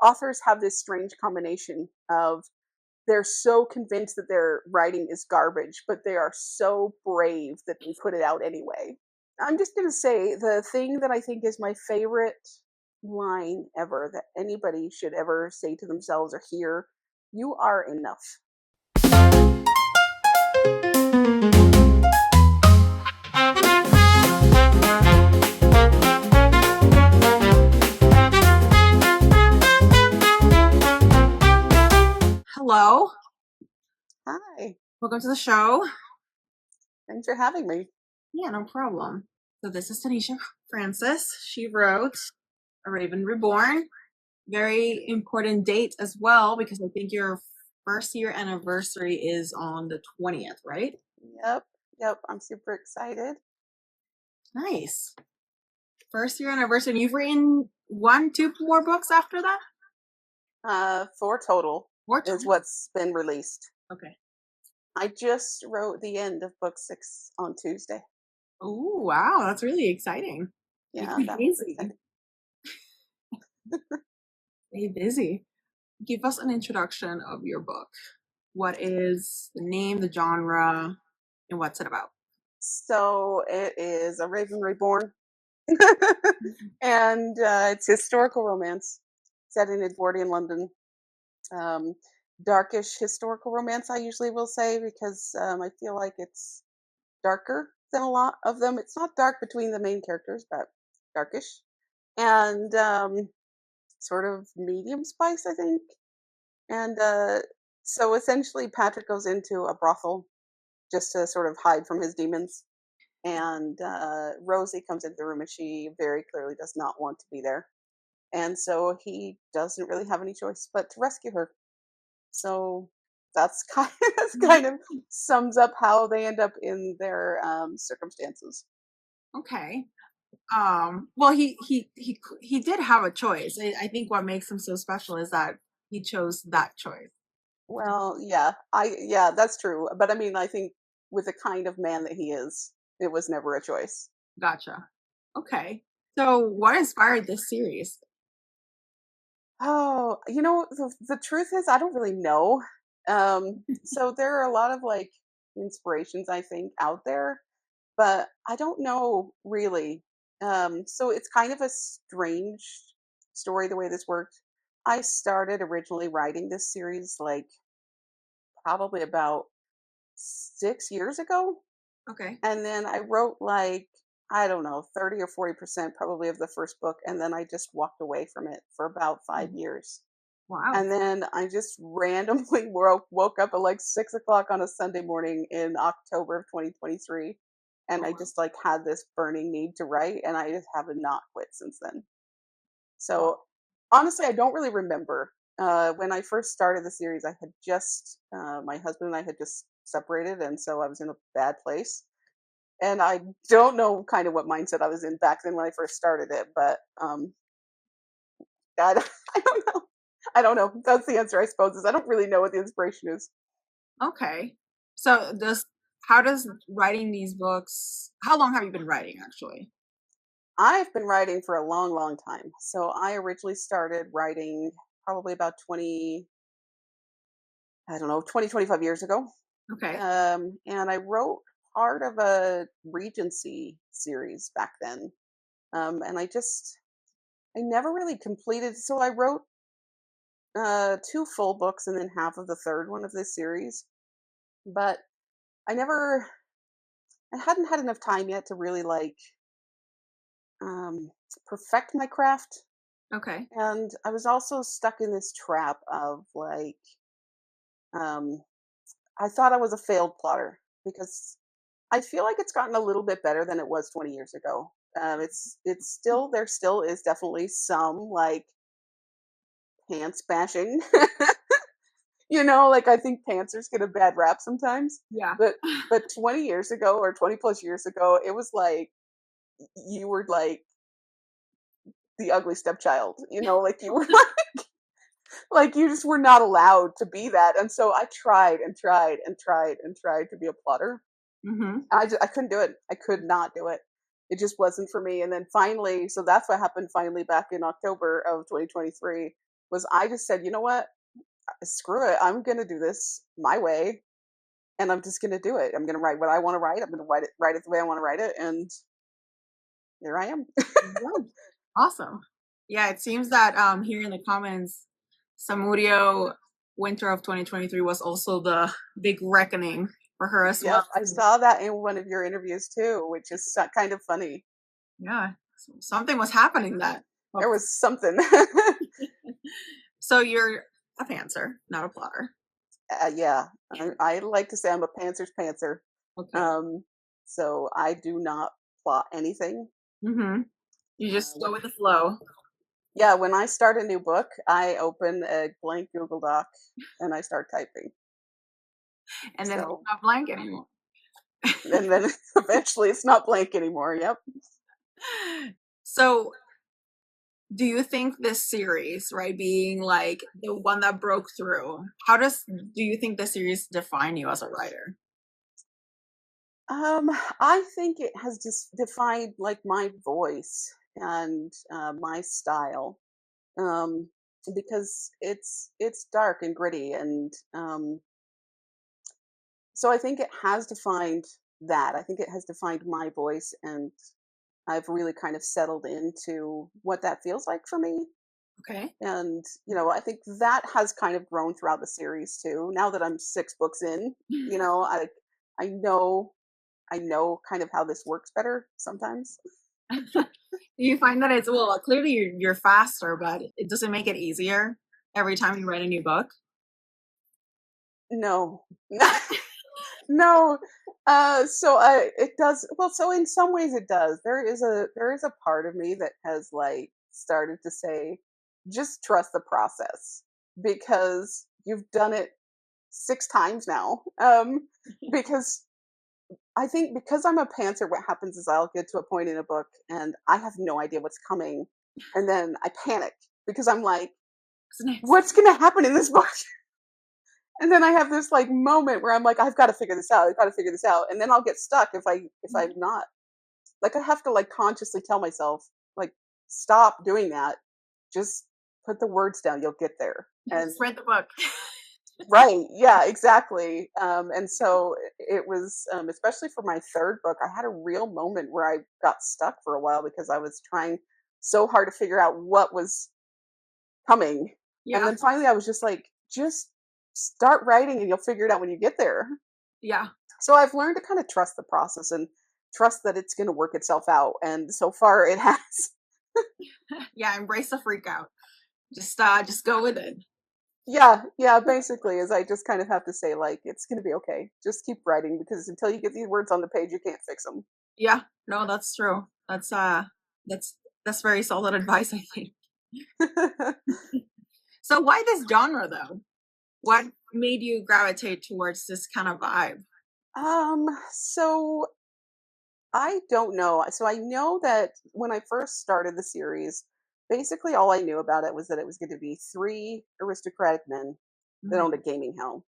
authors have this strange combination of they're so convinced that their writing is garbage, but they are so brave that they put it out anyway. I'm just going to say the thing that I think is my favorite line ever that anybody should ever say to themselves or hear: you are enough. Hello. Hi. Welcome to the show. Thanks for having me. Yeah, no problem. So this is Taneasha Francis. She wrote A Raven Reborn. Very important date as well, because I think your first year anniversary is on the 20th, right? Yep. I'm super excited. Nice. First year anniversary. And you've written 2 more books after that? 4 total 4 is what's been released. Okay. I just wrote the end of book 6 on Tuesday. Oh, wow. That's really exciting. Yeah, Stay that was busy. exciting. Stay busy. Give us an introduction of your book. What is the name, the genre, and what's it about? So it is A Raven Reborn. And it's historical romance set in Edwardian London. Darkish historical romance, I usually will say, because I feel like it's darker than a lot of them. It's not dark between the main characters, but darkish. And sort of medium spice, I think. And so essentially, Patrick goes into a brothel just to sort of hide from his demons. And Rosie comes into the room, and she very clearly does not want to be there. And so he doesn't really have any choice but to rescue her. So that's kind of sums up how they end up in their circumstances. Okay. Well, he did have a choice. I think what makes him so special is that he chose that choice. Well, yeah, that's true. But I mean, I think with the kind of man that he is, it was never a choice. Gotcha. Okay. So what inspired this series? Oh, the truth is, I don't really know. So there are a lot of like inspirations, I think, out there, but I don't know really. So it's kind of a strange story the way this worked. I started originally writing this series like probably about 6 years ago. Okay. And then I wrote like, I don't know, 30 or 40% probably of the first book. And then I just walked away from it for about 5 years. Wow. And then I just randomly woke up at like 6 o'clock on a Sunday morning in October of 2023. And I just like had this burning need to write, and I just have not quit since then. So honestly, I don't really remember. When I first started the series, I had just, my husband and I had just separated. And so I was in a bad place. And I don't know kind of what mindset I was in back then when I first started it, but I don't, I don't know. I don't know. That's the answer, I suppose. Is I don't really know what the inspiration is. Okay. So how does writing these books? How long have you been writing, actually? I've been writing for a long, long time. So I originally started writing probably about 20, I don't know, 20, 25 years ago. Okay. And I wrote part of a Regency series back then. And I never really completed. So I wrote 2 full books and then half of the third one of this series. But I hadn't had enough time yet to really like perfect my craft. Okay. And I was also stuck in this trap of like, um, I thought I was a failed plotter because I feel like it's gotten a little bit better than it was 20 years ago. It's still, there still is definitely some like pants bashing. Like I think pantsers get a bad rap sometimes. Yeah. But 20 years ago or 20 plus years ago, it was like you were like the ugly stepchild, like you were like you just were not allowed to be that. And so I tried and tried and tried and tried to be a plotter. Mm-hmm. I couldn't do it. I could not do it. It just wasn't for me. And then finally, so that's what happened finally back in October of 2023. was I just said, you know what? Screw it. I'm going to do this my way, and I'm just going to do it. I'm going to write what I want to write. I'm going to write it the way I want to write it. And here I am. Yeah. Awesome. Yeah, it seems that here in the comments, Samudio winter of 2023 was also the big reckoning for her as Yep. well. I saw that in one of your interviews too, which is kind of funny. Yeah, so something was happening that. There was something. So you're a pantser, not a plotter. Yeah. I like to say I'm a pantser's pantser. Okay. So I do not plot anything. Mm-hmm. You just go with the flow. Yeah, when I start a new book, I open a blank Google Doc and I start typing. And then it's So, not blank anymore. and then eventually it's not blank anymore. Yep. So do you think this series, right, being like the one that broke through, do you think the series define you as a writer? I think it has just defined like my voice and my style. Um, because it's dark and gritty, and so I think it has defined that. I think it has defined my voice, and I've really kind of settled into what that feels like for me. Okay. And I think that has kind of grown throughout the series too. Now that I'm 6 books in, I know I know kind of how this works better sometimes. Do you find that it's, well, clearly you're faster, but it doesn't make it easier every time you write a new book? No. No. So it does well. So in some ways it does. There is a part of me that has like started to say, just trust the process because you've done it 6 times now. Because I think because I'm a pantser, what happens is I'll get to a point in a book and I have no idea what's coming, and then I panic because I'm like, What's next? what's going to happen in this book? And then I have this like moment where I'm like, I've got to figure this out. I've got to figure this out. And then I'll get stuck if I'm not. Like I have to like consciously tell myself, like, stop doing that. Just put the words down. You'll get there. And Just read the book. right, yeah, exactly. And so it was, especially for my third book, I had a real moment where I got stuck for a while because I was trying so hard to figure out what was coming. And Yeah. then finally I was just like, just start writing and you'll figure it out when you get there. Yeah. So I've learned to kind of trust the process and trust that it's going to work itself out. And so far it has. Yeah. Embrace the freak out. Just go with it. Yeah, basically, is I just kind of have to say, like, it's going to be okay. Just keep writing because until you get these words on the page, you can't fix them. Yeah. No, that's true. That's very solid advice, I think. So why this genre though? What made you gravitate towards this kind of vibe? So I don't know. So I know that when I first started the series, basically all I knew about it was that it was going to be 3 aristocratic men that Mhm. owned a gaming hell.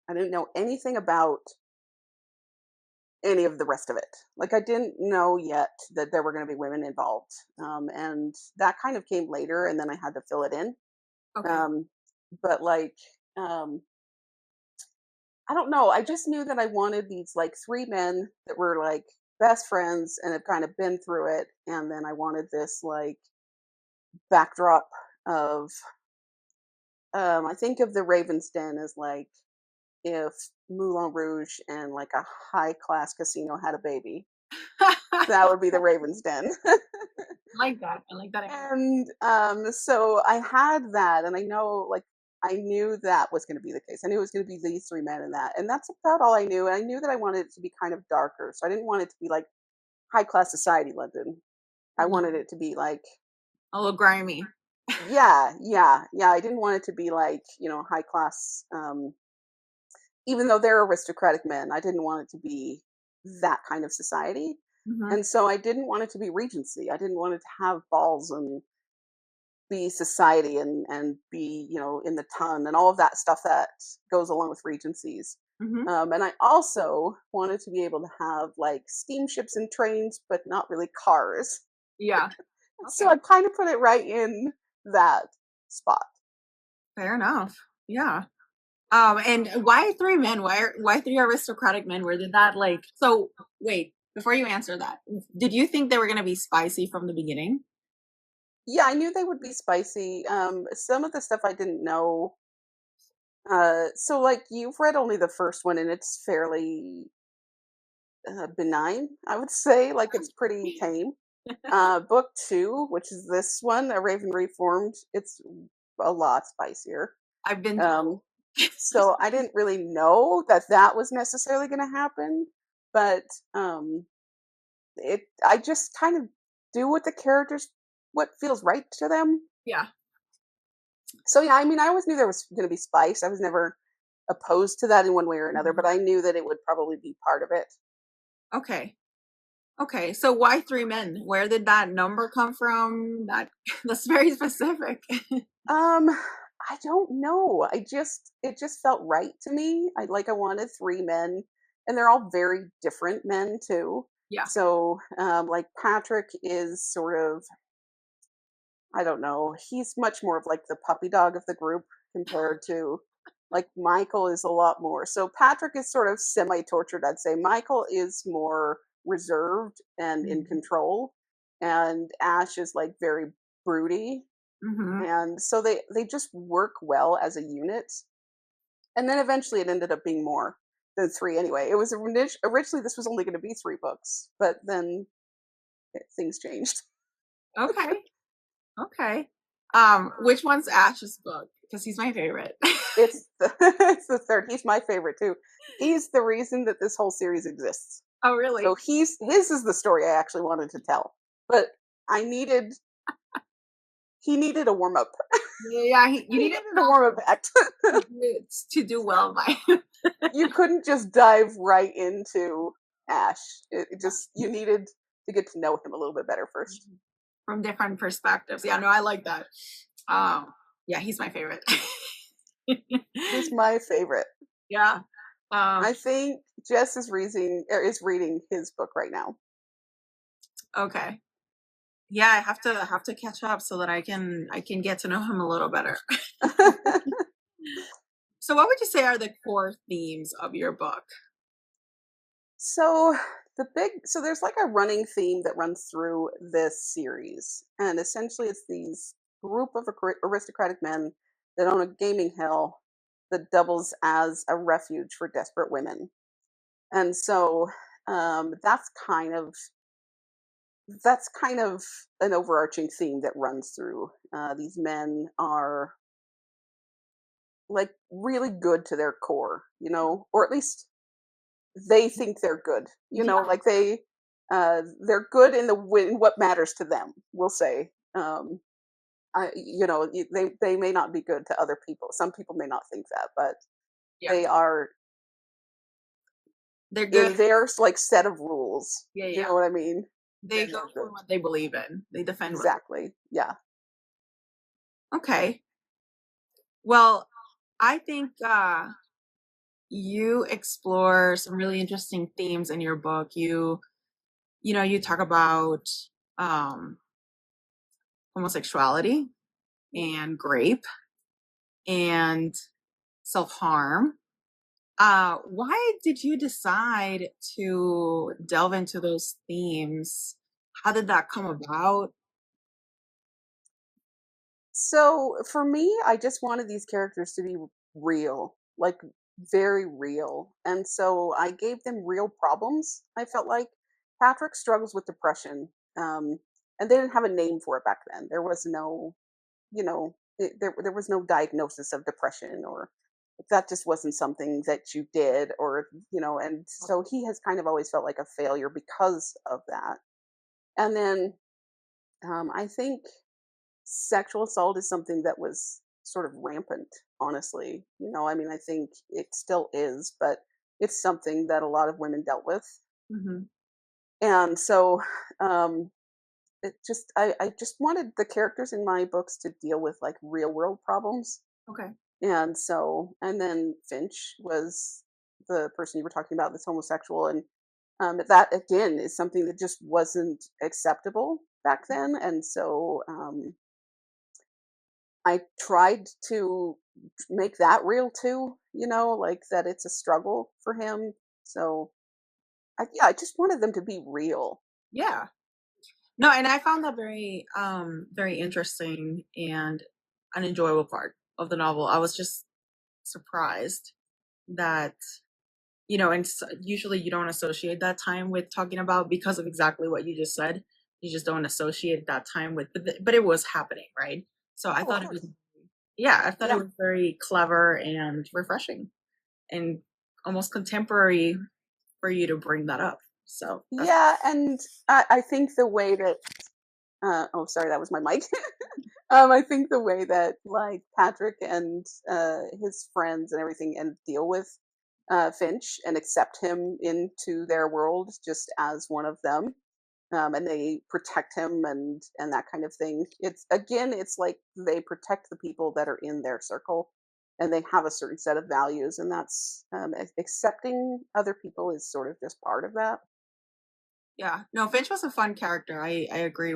I didn't know anything about any of the rest of it. Like I didn't know yet that there were going to be women involved, and that kind of came later, and then I had to fill it in. Okay. Um, but like, um, I don't know. I just knew that I wanted these like 3 men that were like best friends and had kind of been through it, and then I wanted this like backdrop of. I think of the Raven's Den as like if Moulin Rouge and like a high class casino had a baby. That would be the Raven's Den. Like that. I like that. And so I had that, and I know, like, I knew that was going to be the case. I knew it was going to be these 3 men in that, and that's about all I knew. And I knew that I wanted it to be kind of darker, so I didn't want it to be like high class society London. I Mhm. wanted it to be like, A little grimy. yeah. I didn't want it to be like high class. Even though they're aristocratic men, I didn't want it to be that kind of society. Hmm. And so I didn't want it to be Regency. I didn't want it to have balls and be society and be in the ton and all of that stuff that goes along with regencies. Hmm. And I also wanted to be able to have like steamships and trains, but not really cars. Yeah. So Okay. I kind of put it right in that spot. Fair enough. Yeah. And why three men? Why three aristocratic men? Where did that like? So wait, before you answer that, did you think they were gonna be spicy from the beginning? Yeah, I knew they would be spicy. Some of the stuff I didn't know. So like you've read only the first one, and it's fairly benign, I would say. Like it's pretty tame. Book two, which is this one, A Raven Reformed, it's a lot spicier. I've been told. Um, so I didn't really know that that was necessarily going to happen, but it I just kind of do what the characters what feels right to them. Yeah. So yeah, I mean, I always knew there was going to be spice. I was never opposed to that in one way or another, Mhm. but I knew that it would probably be part of it. Okay. Okay. So why three men? Where did that number come from? That that's very specific. Um, I don't know. It just felt right to me. I wanted three men, and they're all very different men too. Yeah. So, like Patrick is sort of, I don't know, he's much more of like the puppy dog of the group compared to like Michael is a lot more. So Patrick is sort of semi-tortured, I'd say. Michael is more reserved and in Mhm. control, and Ash is like very broody, Mhm. and so they just work well as a unit. And then eventually it ended up being more than three anyway. It was originally this was only going to be three books, but then things changed. Okay. Okay. Which one's Ash's book? Because he's my favorite. It's the, it's the third. He's my favorite too. He's the reason that this whole series exists. Oh, really? So he's his is the story I actually wanted to tell, but I needed he needed a warm up. Yeah. You He needed needed a warm up act. to do well by You couldn't just dive right into Ash. It just you needed to get to know him a little bit better first. from different perspectives. Yeah. No, I like that. Um. Yeah, he's my favorite. He's my favorite. Yeah. Um. I think Jess is reading his book right now. Okay. Yeah, I have to catch up so that I can get to know him a little better. So, what would you say are the core themes of your book? So so there's like a running theme that runs through this series, and essentially it's these group of aristocratic men that own a gaming hell that doubles as a refuge for desperate women. And so that's kind of an overarching theme that runs through. These men are like really good to their core, or at least they think they're good, Yeah. like they're good in in what matters to them. We'll say, they may not be good to other people. Some people may not think that, but Yeah. they are They're good. in their like set of rules. Yeah, You yeah. know what I mean? They Then go they're for good. what they believe in. They defend what. Exactly. Yeah. Okay. Well, I think you explore some really interesting themes in your book. You talk about um homosexuality and grape and self-harm. Why did you decide to delve into those themes? How did that come about? So for me, I just wanted these characters to be real, like very real. And so I gave them real problems. I felt like Patrick struggles with depression. And they didn't have a name for it back then. There was no, there was no diagnosis of depression, or that just wasn't something that you did, or, and so he has kind of always felt like a failure because of that. And then I think sexual assault is something that was sort of rampant, honestly. I mean, I think it still is, but it's something that a lot of women dealt with. Hmm. And so um I just wanted the characters in my books to deal with like real world problems. Okay. And then Finch was the person you were talking about that's homosexual, and that again is something that just wasn't acceptable back then. And so I tried to make that real too, like that it's a struggle for him. So yeah, I just wanted them to be real. Yeah. No, and I found that very interesting and an enjoyable part of the novel. I was just surprised that, and usually you don't associate that time with talking about, because of exactly what you just said. You just don't associate that time with, but it was happening, right? So I Oh, of thought it was, course. yeah, I thought it Yeah. was very clever and refreshing and almost contemporary for you to bring that up. So that's Yeah, and I think the way that oh, sorry, that was my mic. I think the way that like Patrick and his friends and everything and deal with Finch and accept him into their world just as one of them, and they protect him and that kind of thing. It's like they protect the people that are in their circle, and they have a certain set of values, and that's accepting other people is sort of just part of that. yeah. No, Finch was a fun character. I agree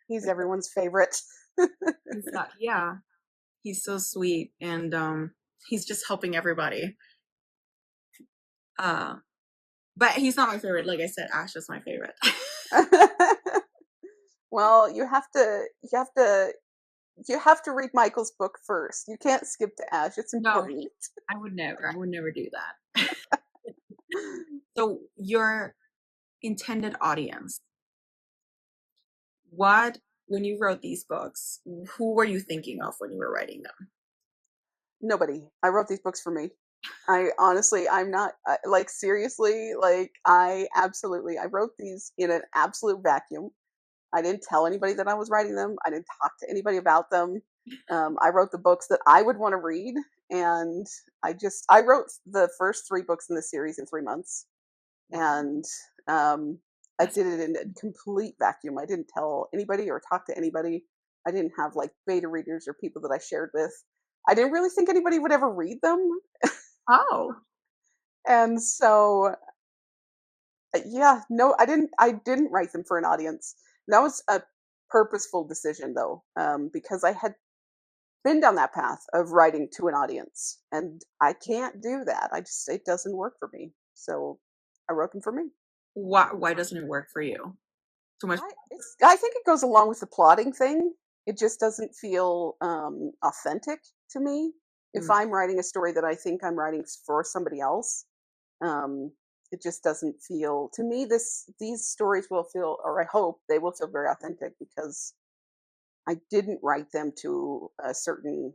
He's with everyone's favorite. he's not, yeah. He's so sweet, and he's just helping everybody. Uh but he's not my favorite. Like I said, Ash is my favorite. Well, you have to read Michael's book first. You can't skip to Ash. It's No, important. I would never do that. So your intended audience, what when you wrote these books, who were you thinking of when you were writing them? Nobody. I wrote these books for me. I honestly, I'm not like seriously, like I wrote these in an absolute vacuum. I didn't tell anybody that I was writing them. I didn't talk to anybody about them. I wrote the books that I would want to read, and I wrote the first three books in the series in 3 months, Wow. and I That's did it in a complete vacuum. I didn't tell anybody or talk to anybody. I didn't have like beta readers or people that I shared with. I didn't really think anybody would ever read them, oh. and so yeah, no, I didn't write them for an audience. That was a purposeful decision though, because I had been down that path of writing to an audience, and I can't do that. It doesn't work for me. So I wrote them for me. Why doesn't it work for you? Too much. I think it goes along with the plotting thing. It just doesn't feel authentic to me. If Mm. I'm writing a story that I think I'm writing for somebody else, um, it just doesn't feel to me. These stories will feel, or I hope they will feel very authentic because I didn't write them to a certain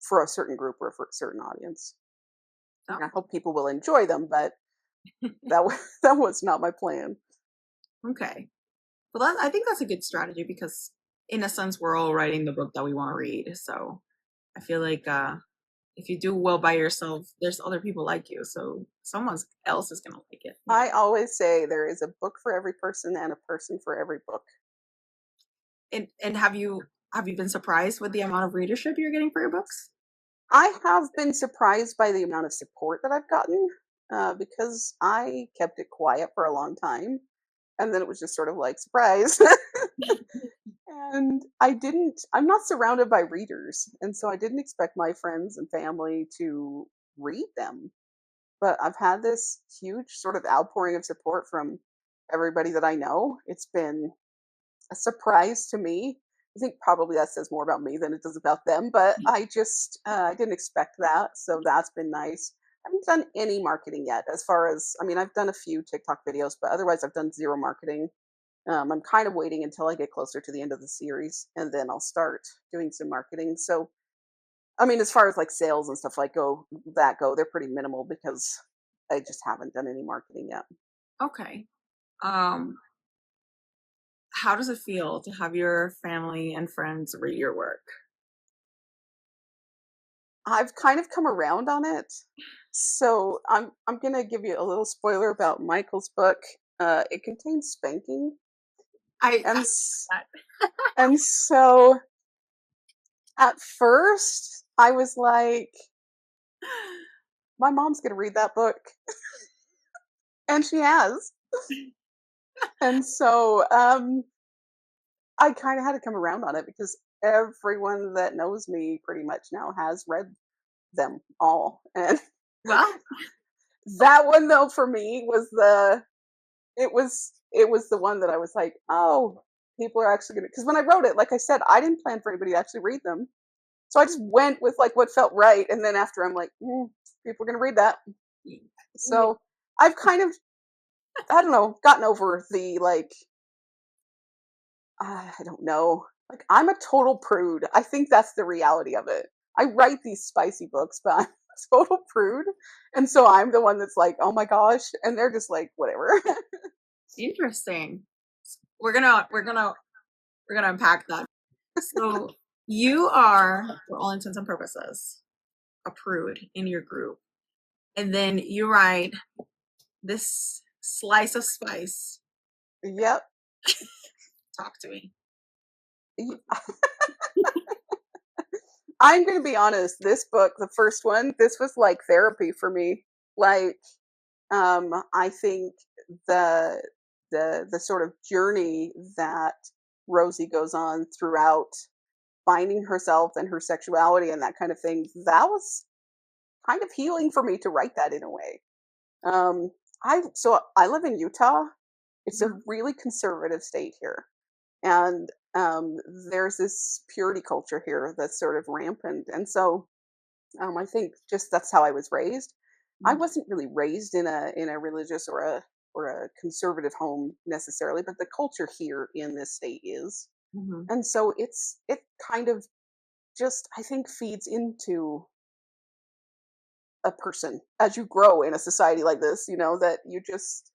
for a certain group or for a certain audience. I mean, I Oh, hope people will enjoy them, but that was not my plan. okay. Well, I think that's a good strategy because, in a sense, we're all writing the book that we want to read. So I feel like if you do well by yourself, there's other people like you, so someone else is gonna like it. I always say there is a book for every person and a person for every book. And have you been surprised with the amount of readership you're getting for your books? I have been surprised by the amount of support that I've gotten because I kept it quiet for a long time. And then it was just sort of like, surprise. And I'm not surrounded by readers. And so I didn't expect my friends and family to read them. But I've had this huge sort of outpouring of support from everybody that I know. It's been a surprise to me. I think probably that says more about me than it does about them, but I didn't expect that, so that's been nice. I haven't done any marketing yet. As far as I mean, I've done a few TikTok videos, but otherwise, I've done zero marketing. I'm kind of waiting until I get closer to the end of the series, and then I'll start doing some marketing. So, I mean, as far as like sales and stuff they're pretty minimal because I just haven't done any marketing yet. Okay. Um, how does it feel to have your family and friends read your work? I've kind of come around on it. So I'm gonna give you a little spoiler about Michael's book. It contains spanking, and I s- that. and so at first I was like, my mom's gonna read that book, and she has. And so I kind of had to come around on it because everyone that knows me pretty much now has read them all. And Well, that one though for me was it was the one that I was like, oh, people are actually gonna, because when I wrote it, like I said, I didn't plan for anybody to actually read them. So I just went with like what felt right, and then after I'm like, people are gonna read that. So I've kind of, I don't know, gotten over the like, I don't know, like I'm a total prude. I think that's the reality of it. I write these spicy books, but I'm a total prude, and so I'm the one that's like, oh my gosh, and they're just like, whatever. interesting. We're gonna unpack that. So you are, for all intents and purposes, a prude in your group, and then you write this slice of spice. Yep. Talk to me. I'm going to be honest. This book, the first one, this was like therapy for me. Like, I think the the sort of journey that Rosie goes on throughout finding herself and her sexuality and that kind of thing, that was kind of healing for me to write that in a way. I live in Utah. It's a really conservative state here, and there's this purity culture here that's sort of rampant. And so I think just that's how I was raised. I wasn't really raised in a religious or a conservative home necessarily, but the culture here in this state is. Mm-hmm. And so it kind of just, I think, feeds into a person as you grow in a society like this, that you just,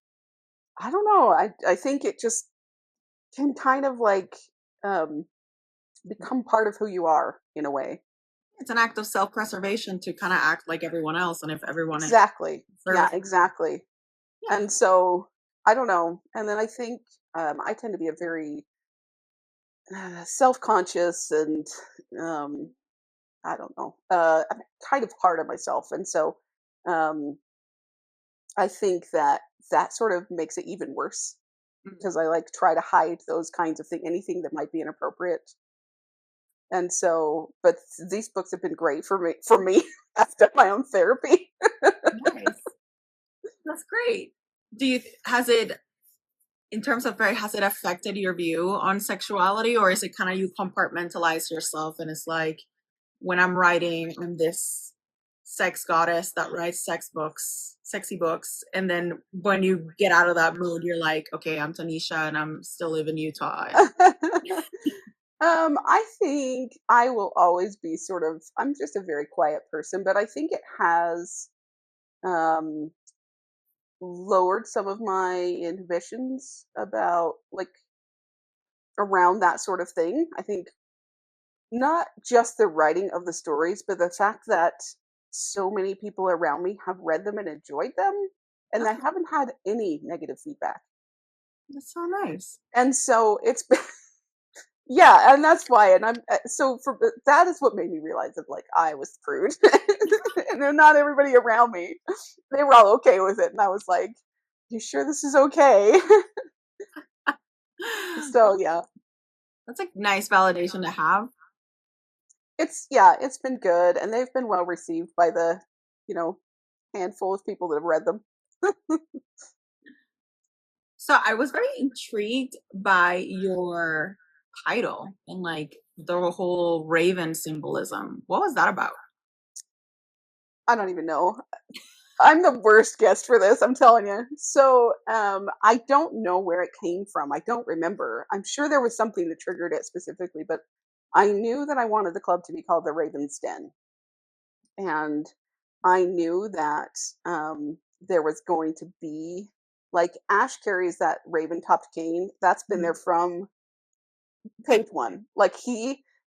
I don't know, I think it just can kind of like um become part of who you are in a way. It's an act of self-preservation to kind of act like everyone else, and if everyone is Exactly. Yeah, serving, exactly. yeah, And so I don't know. And then I think I tend to be a very self-conscious and um, I don't know, I'm kind of hard on myself. And so um, I think that that sort of makes it even worse because I like try to hide those kinds of things, anything that might be inappropriate. And so, but these books have been great for me. For me, I've done my own therapy. nice. That's great. Has it, in terms of has it affected your view on sexuality, or is it kind of you compartmentalize yourself and it's like, when I'm writing, I'm this sex goddess that writes sexy books, and then when you get out of that mood, you're like, okay, I'm Taneasha and I'm still live in Utah. I think I will always be sort of, I'm just a very quiet person, but I think it has um, lowered some of my inhibitions about like around that sort of thing. I think not just the writing of the stories, but the fact that so many people around me have read them and enjoyed them, and I haven't had any negative feedback. That's so nice. And so it's been, yeah, and that's why. And I'm so for that is what made me realize that like I was prude, and then not everybody around me, they were all okay with it, and I was like, "You sure this is okay?" So yeah, That's a nice validation to have. it's been good, and they've been well received by the, you know, handful of people that have read them. So I was very intrigued by your title and like the whole raven symbolism. What was that about? I don't even know. I'm the worst guest for this, I'm telling you. So, I don't know where it came from. I don't remember. I'm sure there was something that triggered it specifically, but I knew that I wanted the club to be called the Raven's Den. And I knew that there was going to be, like, Ash carries that raven topped cane. That's been there from page one. Like,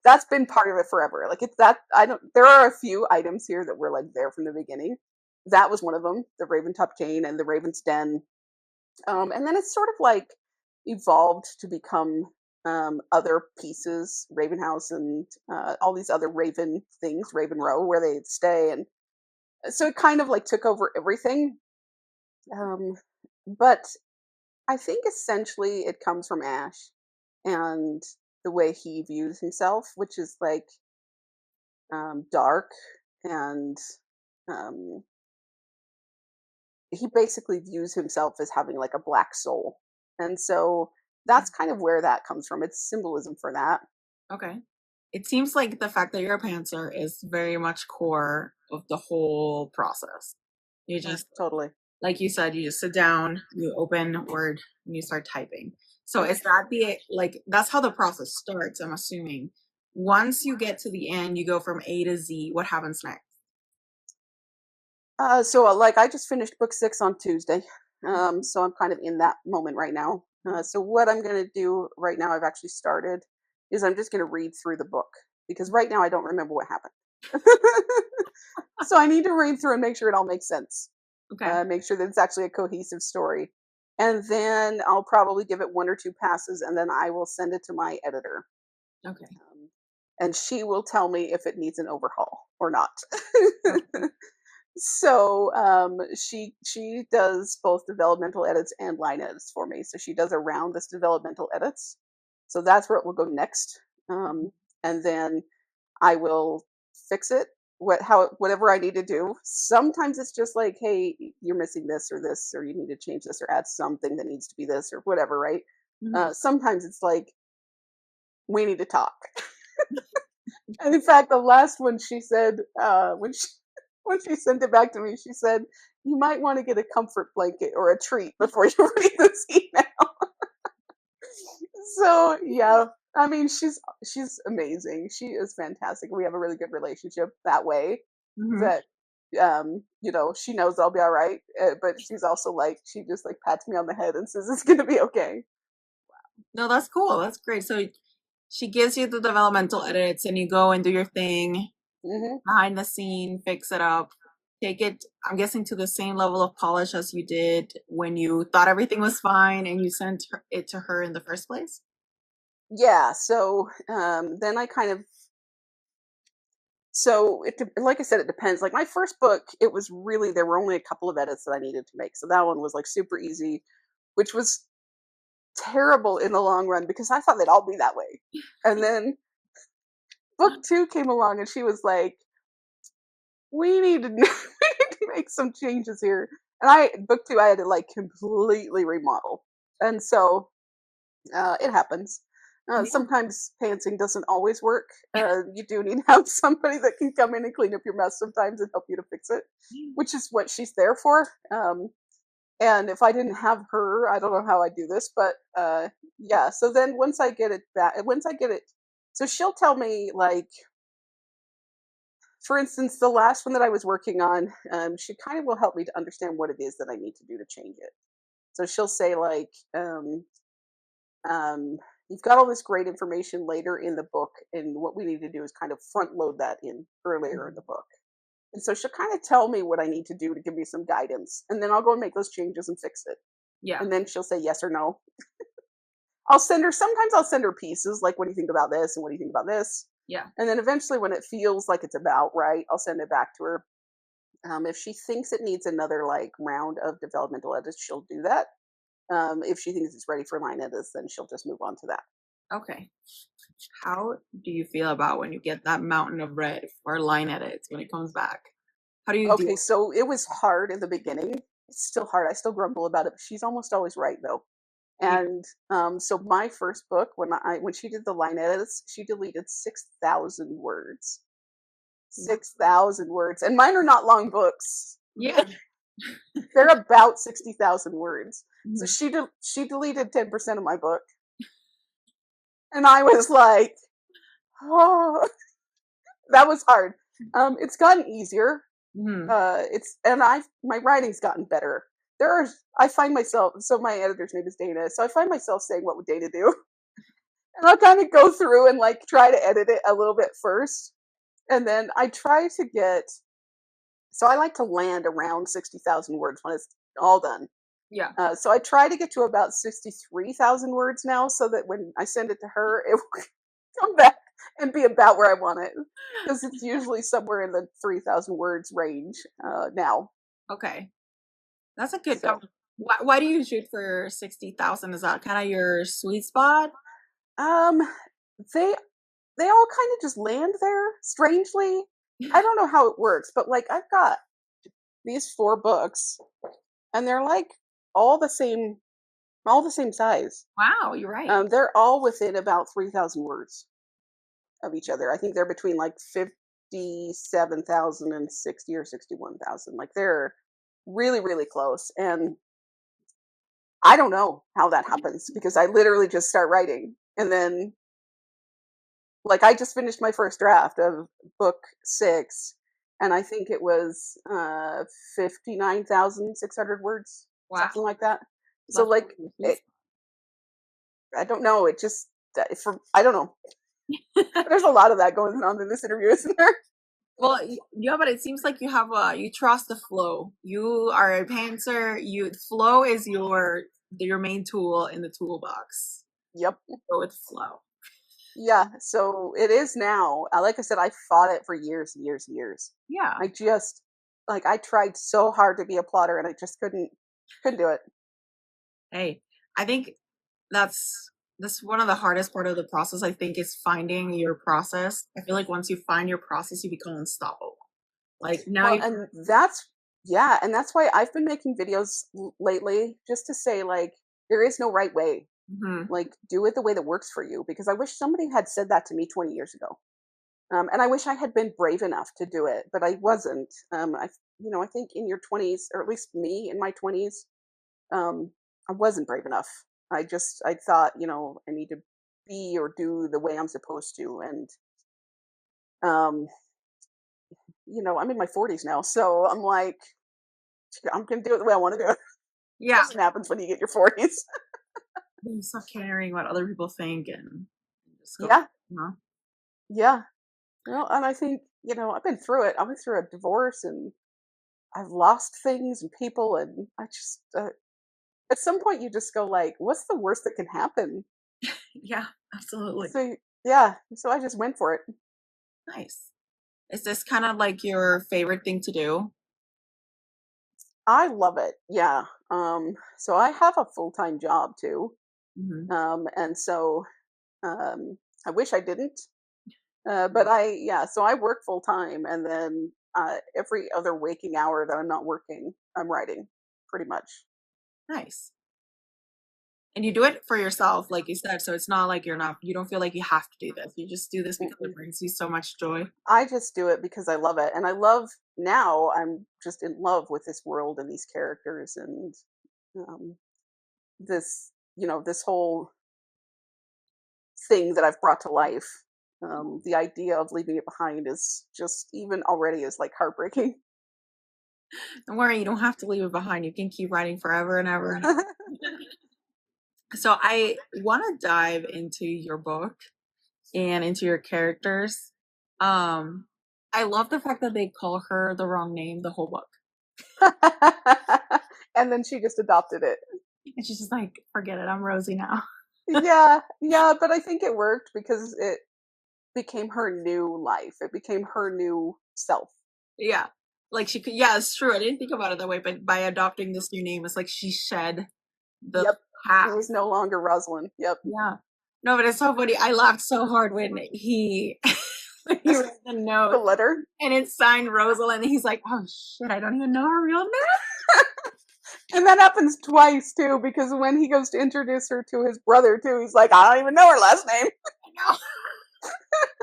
that's been part of it forever. Like, it's that, I don't, there are a few items here that were like there from the beginning. That was one of them, the raven top chain and the raven's den. And then it's sort of like evolved to become other pieces, Raven House and all these other Raven things, Raven Row, where they stay. And so it kind of like took over everything. Um, but I think essentially it comes from Ash. And the way he views himself, which is like dark, and um, he basically views himself as having like a black soul. And so that's kind of where that comes from. It's symbolism for that. Okay. It seems like the fact that you're a pantser is very much core of the whole process. You just, Totally. like you said, you just sit down, you open Word, and you start typing. So is that like, that's how the process starts, I'm assuming. Once you get to the end, you go from A to Z. What happens next? So like I just finished book 6 on Tuesday. So I'm kind of in that moment right now. So what I'm going to do right now, I've actually started, is I'm just going to read through the book, because right now I don't remember what happened. So I need to read through and make sure it all makes sense. Okay. Make sure that it's actually a cohesive story. And then I'll probably give it 1 or 2 passes, and then I will send it to my editor. Okay. And she will tell me if it needs an overhaul or not. Okay. So she does both developmental edits and line edits for me. So she does around this developmental edits. So that's where it will go next. And then I will fix it, whatever I need to do. Sometimes it's just like, hey, you're missing this or this, or you need to change this or add something that needs to be this or whatever, right? Sometimes it's like, we need to talk. And in fact, the last one, she said, when she sent it back to me, she said, you might want to get a comfort blanket or a treat before you read this email. So yeah, I mean, she's amazing. She is fantastic. We have a really good relationship that way. That she knows I'll be all right, but she's also like, she just like pats me on the head and says it's gonna be okay. No, that's cool. That's great. So she gives you the developmental edits and you go and do your thing behind the scene, fix it up, take it, I'm guessing, to the same level of polish as you did when you thought everything was fine and you sent it to her in the first place? Yeah. So then I kind of, like I said, it depends. Like my first book, it was really, there were only a couple of edits that I needed to make. So that one was like super easy, which was terrible in the long run because I thought they'd all be that way. And then book 2 came along and she was like, we need to, we need to make some changes here. And book 2, I had to like completely remodel. And so it happens. Sometimes pantsing doesn't always work. You do need to have somebody that can come in and clean up your mess sometimes and help you to fix it, which is what she's there for. And if I didn't have her, I don't know how I do this, but yeah. So then once I get it back, so she'll tell me, like, for instance, the last one that I was working on, she kind of will help me to understand what it is that I need to do to change it. So she'll say like, you've got all this great information later in the book, and what we need to do is kind of front load that in earlier in the book. And so she'll kind of tell me what I need to do to give me some guidance, and then I'll go and make those changes and fix it. Yeah. And then she'll say yes or no. Sometimes I'll send her pieces, like, what do you think about this? And what do you think about this? Yeah. And then eventually, when it feels like it's about right, I'll send it back to her. If she thinks it needs another like round of developmental edits, she'll do that. If she thinks it's ready for line edits, then she'll just move on to that. Okay. How do you feel about when you get that mountain of red for line edits when it comes back? How do you Okay, deal? so it was hard in the beginning. It's still hard. I still grumble about it, but she's almost always right though. Yeah. And so my first book, when she did the line edits, she deleted 6,000 words. 6,000 words, and mine are not long books. Yeah. They're about 60,000 words. So she deleted 10% of my book, and I was like, oh, that was hard. It's gotten easier. My writing's gotten better. I find myself, so my editor's name is Dana, so I find myself saying, what would Dana do? And I'll kind of go through and like try to edit it a little bit first. And then I try to so I like to land around 60,000 words when it's all done. Yeah. So I try to get to about 63,000 words now, so that when I send it to her, it will come back and be about where I want it. Because it's usually somewhere in the 3,000 words range now. Okay. That's a good So, why do you shoot for 60,000? Is that kind of your sweet spot? they they all kind of just land there strangely. I don't know how it works, but like I've got these 4 books and they're like all the same all the same size. Wow, you're right. They're all within about 3,000 words of each other. I think they're between like 57,000 and 60 or 61,000. Like they're really, really close. And I don't know how that happens because I literally just start writing. And then, like, I just finished my first draft of book 6. And I think it was 59,600 words, Wow. something like that. So, That's like, it, I don't know. It just, I don't know. There's a lot of that going on in this interview, isn't there? Well, yeah, but it seems like you have you trust the flow. You are a pantser. Flow is your main tool in the toolbox. Yep. Go with flow. Yeah. So it is now. Like I said, I fought it for years and years and years. Yeah. I just, like, I tried so hard to be a plotter and I just couldn't do it. Hey, I think that's one of the hardest part of the process. I think is finding your process. I feel like once you find your process, you become unstoppable. Like now Well, you. and that's, yeah. And that's why I've been making videos lately just to say, like, there is no right way. Mhm. Like, do it the way that works for you. Because I wish somebody had said that to me 20 years ago. And I wish I had been brave enough to do it, but I wasn't. I think in your 20s, or at least me in my 20s, I wasn't brave enough. I thought, I need to be or do the way I'm supposed to. And, um, I'm in my 40s now. So I'm like, I'm going to do it the way I want to do it. Yeah. That's what happens when you get your 40s. You stop caring what other people think and just go. Yeah. You know? Yeah. And I think, I've been through it. I went through a divorce and I've lost things and people. And I just, at some point you just go like, what's the worst that can happen? Yeah, absolutely. So yeah, so I just went for it. Nice. Is this kind of like your favorite thing to do? I love it. Yeah. So I have a full-time job too. Hmm. And so I wish I didn't. But so I work full time and then every other waking hour that I'm not working, I'm writing pretty much. Nice. And you do it for yourself, like you said. So it's not like you don't feel like you have to do this. You just do this because it Mm-mm. brings you so much joy. I just do it because I love it. And now I'm just in love with this world and these characters and um, this whole thing that I've brought to life. The idea of leaving it behind is just even already is like heartbreaking. Don't worry, you don't have to leave it behind. You can keep writing forever and ever and ever. So I want to dive into your book and into your characters. Um, I love the fact that they call her the wrong name the whole book. And then she just adopted it. And she's just like, forget it, I'm Rosie now. Yeah, yeah, but I think it worked because it became her new life. It became her new self. Yeah. Like she could, yeah, it's true. I didn't think about it that way, but by adopting this new name, it's like she shed the Yep. She past. was no longer Rosalind. Yep. Yeah. No, but it's so funny. I laughed so hard when he when he read the The note letter. and it's signed Rosalind and he's like, oh shit, I don't even know her real name. And that happens twice too, because when he goes to introduce her to his brother too, he's like, I don't even know her last name. I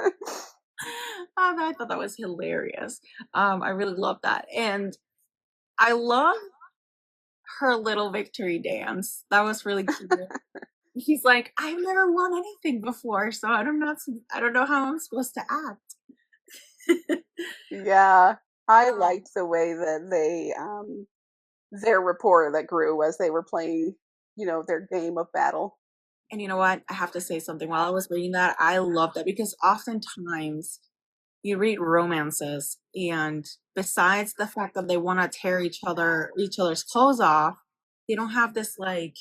know. Oh, I thought that was hilarious. I really love that. And I love her little victory dance. That was really cute. He's like, I've never won anything before, so I don't know how I'm supposed to act. Yeah. I liked the way that their rapport that grew as they were playing, their game of battle. And you know what? I have to say something. While I was reading that, I love that because oftentimes you read romances, and besides the fact that they want to tear each other's clothes off, they don't have this like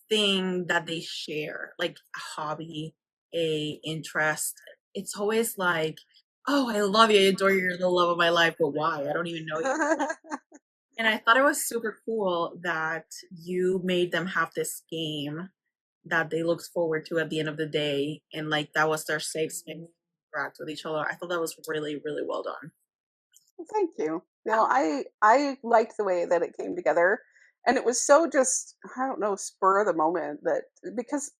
thing that they share, like a hobby, a interest. It's always like, oh, I love you, I adore you, you're the love of my life, but why? I don't even know you. And I thought it was super cool that you made them have this game that they looked forward to at the end of the day, and like that was their safe space to interact with each other. I thought that was really, really well done. Well, thank you. You know, I liked the way that it came together, and it was so just I don't know spur of the moment that because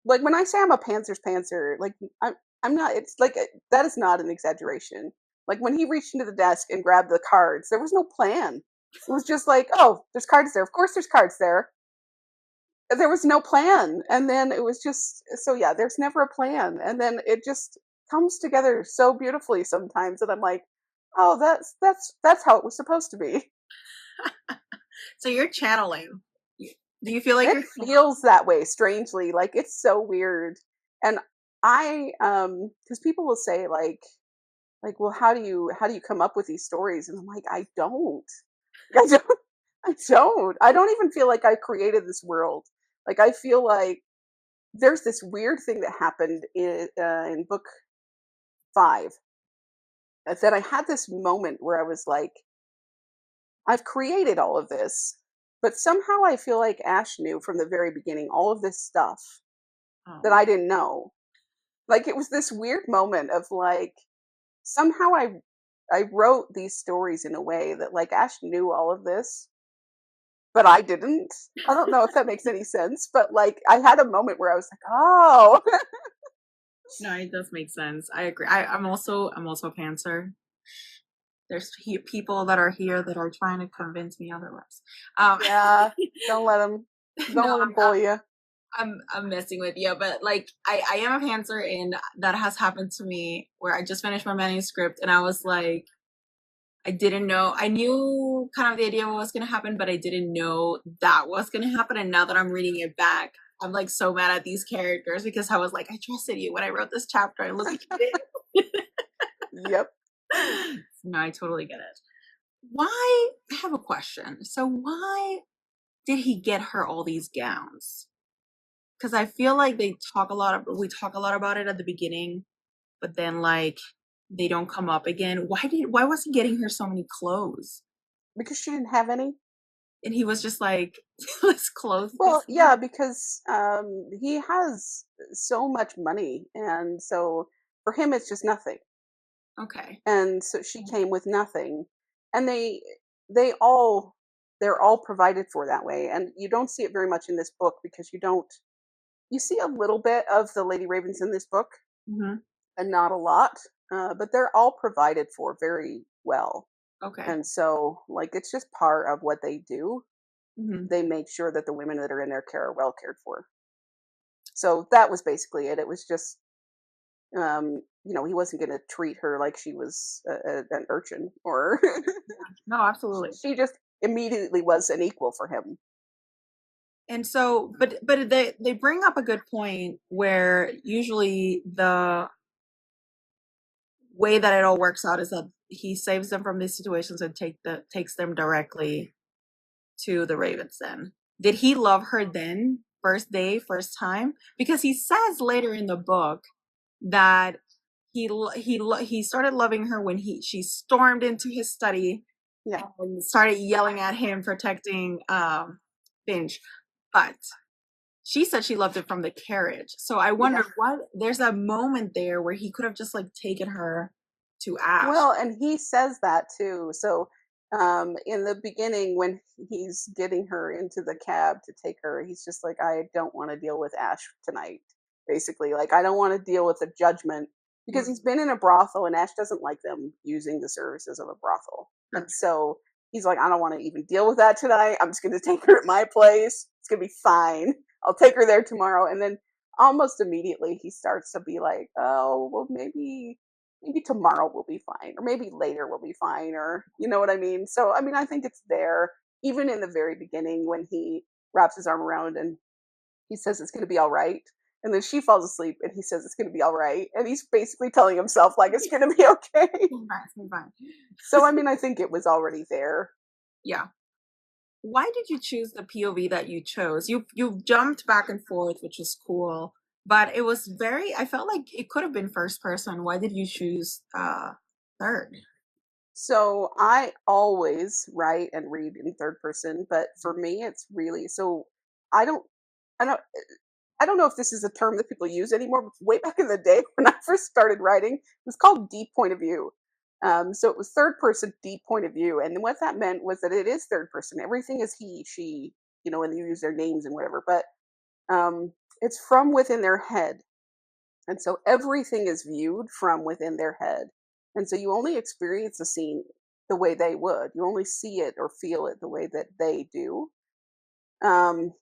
like when I say I'm a pantser's pantser, like I'm not. It's like that is not an exaggeration. Like when he reached into the desk and grabbed the cards, there was no plan. It was just like, oh, there's cards there. Of course, there's cards there. There was no plan, and then it was just so yeah. There's never a plan, and then it just comes together so beautifully sometimes, and I'm like, oh, that's how it was supposed to be. So you're channeling. Do you feel like It you're feels that way strangely, like it's so weird. And because people will say like well how do you come up with these stories, and I'm like I don't. I don't. I don't even feel like I created this world. Like I feel like there's this weird thing that happened in book 5 that I had this moment where I was like I've created all of this, but somehow I feel like Ash knew from the very beginning all of this stuff that oh, I didn't know. Like it was this weird moment of like somehow I wrote these stories in a way that like Ash knew all of this, but I didn't. I don't know if that makes any sense, but like I had a moment where I was like, "Oh." no, it does make sense. I agree. I'm also a pantser. There's people that are here that are trying to convince me otherwise. Um, Yeah, don't let them don't no, let them bully you. I'm messing with you, but like I am a pantser, and that has happened to me where I just finished my manuscript, and I was like, I didn't know. I knew kind of the idea of what was going to happen, but I didn't know that was going to happen. And now that I'm reading it back, I'm like so mad at these characters because I was like, I trusted you when I wrote this chapter, and look what you Yep. did. No, I totally get it. Why? I have a question. So why did he get her all these gowns? Because I feel like we talk a lot about it at the beginning, but then like they don't come up again. Why was he getting her so many clothes? Because she didn't have any. And he was just like, let's close Well, this. yeah, because he has so much money, and so for him it's just nothing. Okay. And so she came with nothing, and they all they're all provided for that way, and you don't see it very much in this book because you see a little bit of the Lady Ravens in this book Hmm. and not a lot, but they're all provided for very well, Okay. and so like it's just part of what they do. Hmm. They make sure that the women that are in their care are well cared for. So that was basically it. It was just he wasn't going to treat her like she was an urchin or No, absolutely. she just immediately was an equal for him. And so, but they bring up a good point where usually the way that it all works out is that he saves them from these situations and takes them directly to the Ravens Den. Did he love her then, first day, first time? Because he says later in the book that he started loving her when she stormed into his study Yeah. and started yelling at him, protecting Finch. But she said she loved it from the carriage. So I Yeah. wonder what there's a moment there where he could have just like taken her to Ash. Well, and he says that too. So in the beginning, when he's getting her into the cab to take her, he's just like, I don't want to deal with Ash tonight. Basically, like, I don't want to deal with the judgment because he's been in a brothel and Ash doesn't like them using the services of a brothel. And so he's like, I don't want to even deal with that tonight. I'm just going to take her at my place. It's going to be fine. I'll take her there tomorrow. And then almost immediately he starts to be like, oh, well, maybe tomorrow will be fine, or maybe later will be fine, or you know what I mean. So I mean, I think it's there even in the very beginning when he wraps his arm around and he says it's going to be all right, and then she falls asleep and he says it's going to be all right, and he's basically telling himself like it's going to be okay. Fine, fine. So I mean, I think it was already there. Yeah. Why did you choose the POV that you chose? You jumped back and forth, which was cool, but it was very. I felt like it could have been first person. Why did you choose third? So I always write and read in third person, but for me it's really so I don't I don't I don't know if this is a term that people use anymore, but way back in the day when I first started writing, it was called deep point of view. So it was third person deep point of view. And what that meant was that it is third person. Everything is he, she, and you use their names and whatever, but um, it's from within their head. And so everything is viewed from within their head. And so you only experience a scene the way they would. You only see it or feel it the way that they do. Um,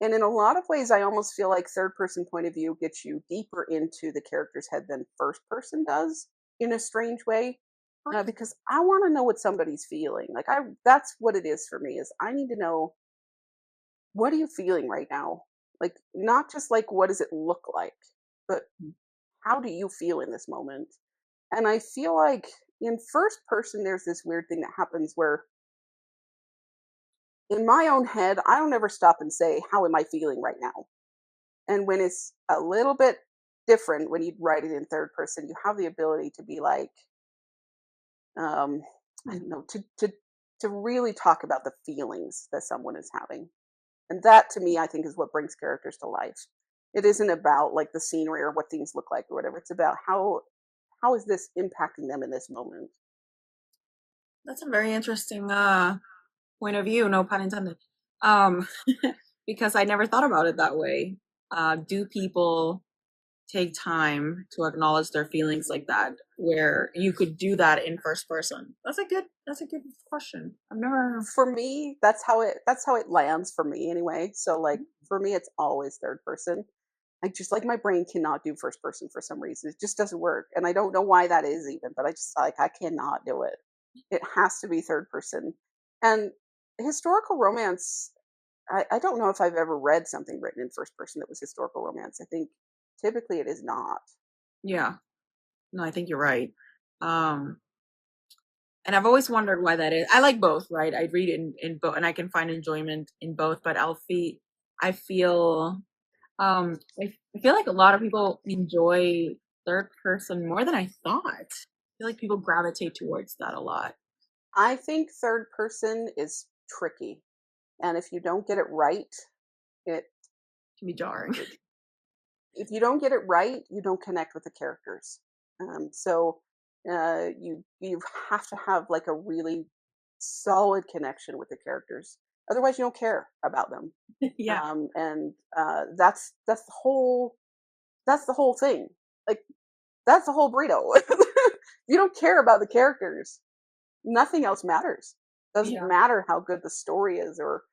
and in a lot of ways, I almost feel like third person point of view gets you deeper into the character's head than first person does in a strange way. Okay. Because I want to know what somebody's feeling. That's what it is for me is I need to know, what are you feeling right now? Like, not just like, what does it look like, but how do you feel in this moment? And I feel like in first person, there's this weird thing that happens where in my own head, I don't ever stop and say, how am I feeling right now? And when it's a little bit different, when you write it in third person, you have the ability to be like, um, I Hmm. don't know, to really talk about the feelings that someone is having. And that to me, I think is what brings characters to life. It isn't about like the scenery or what things look like or whatever. It's about how is this impacting them in this moment. That's a very interesting point of view, no pun intended. Um, because I never thought about it that way. Do people take time to acknowledge their feelings like that, where you could do that in first person? That's a good question. I've never. For me, that's how it lands for me anyway. So like for me, it's always third person. I just like my brain cannot do first person for some reason. It just doesn't work, and I don't know why that is even. But I just like I cannot do it. It has to be third person. And historical romance, I don't know if I've ever read something written in first person that was historical romance. I think typically it is not. Yeah, no, I think you're right. Um, and I've always wondered why that is. I like both, right? I read in both, and I can find enjoyment in both. But I feel, I feel like a lot of people enjoy third person more than I thought. I feel like people gravitate towards that a lot. I think third person is tricky, and if you don't get it right, it It can be jarring. if you don't get it right, you don't connect with the characters. So you have to have like a really solid connection with the characters. Otherwise, you don't care about them. Yeah, And that's the whole thing. Like that's the whole burrito. If you don't care about the characters, nothing else matters. Doesn't yeah, matter how good the story is, or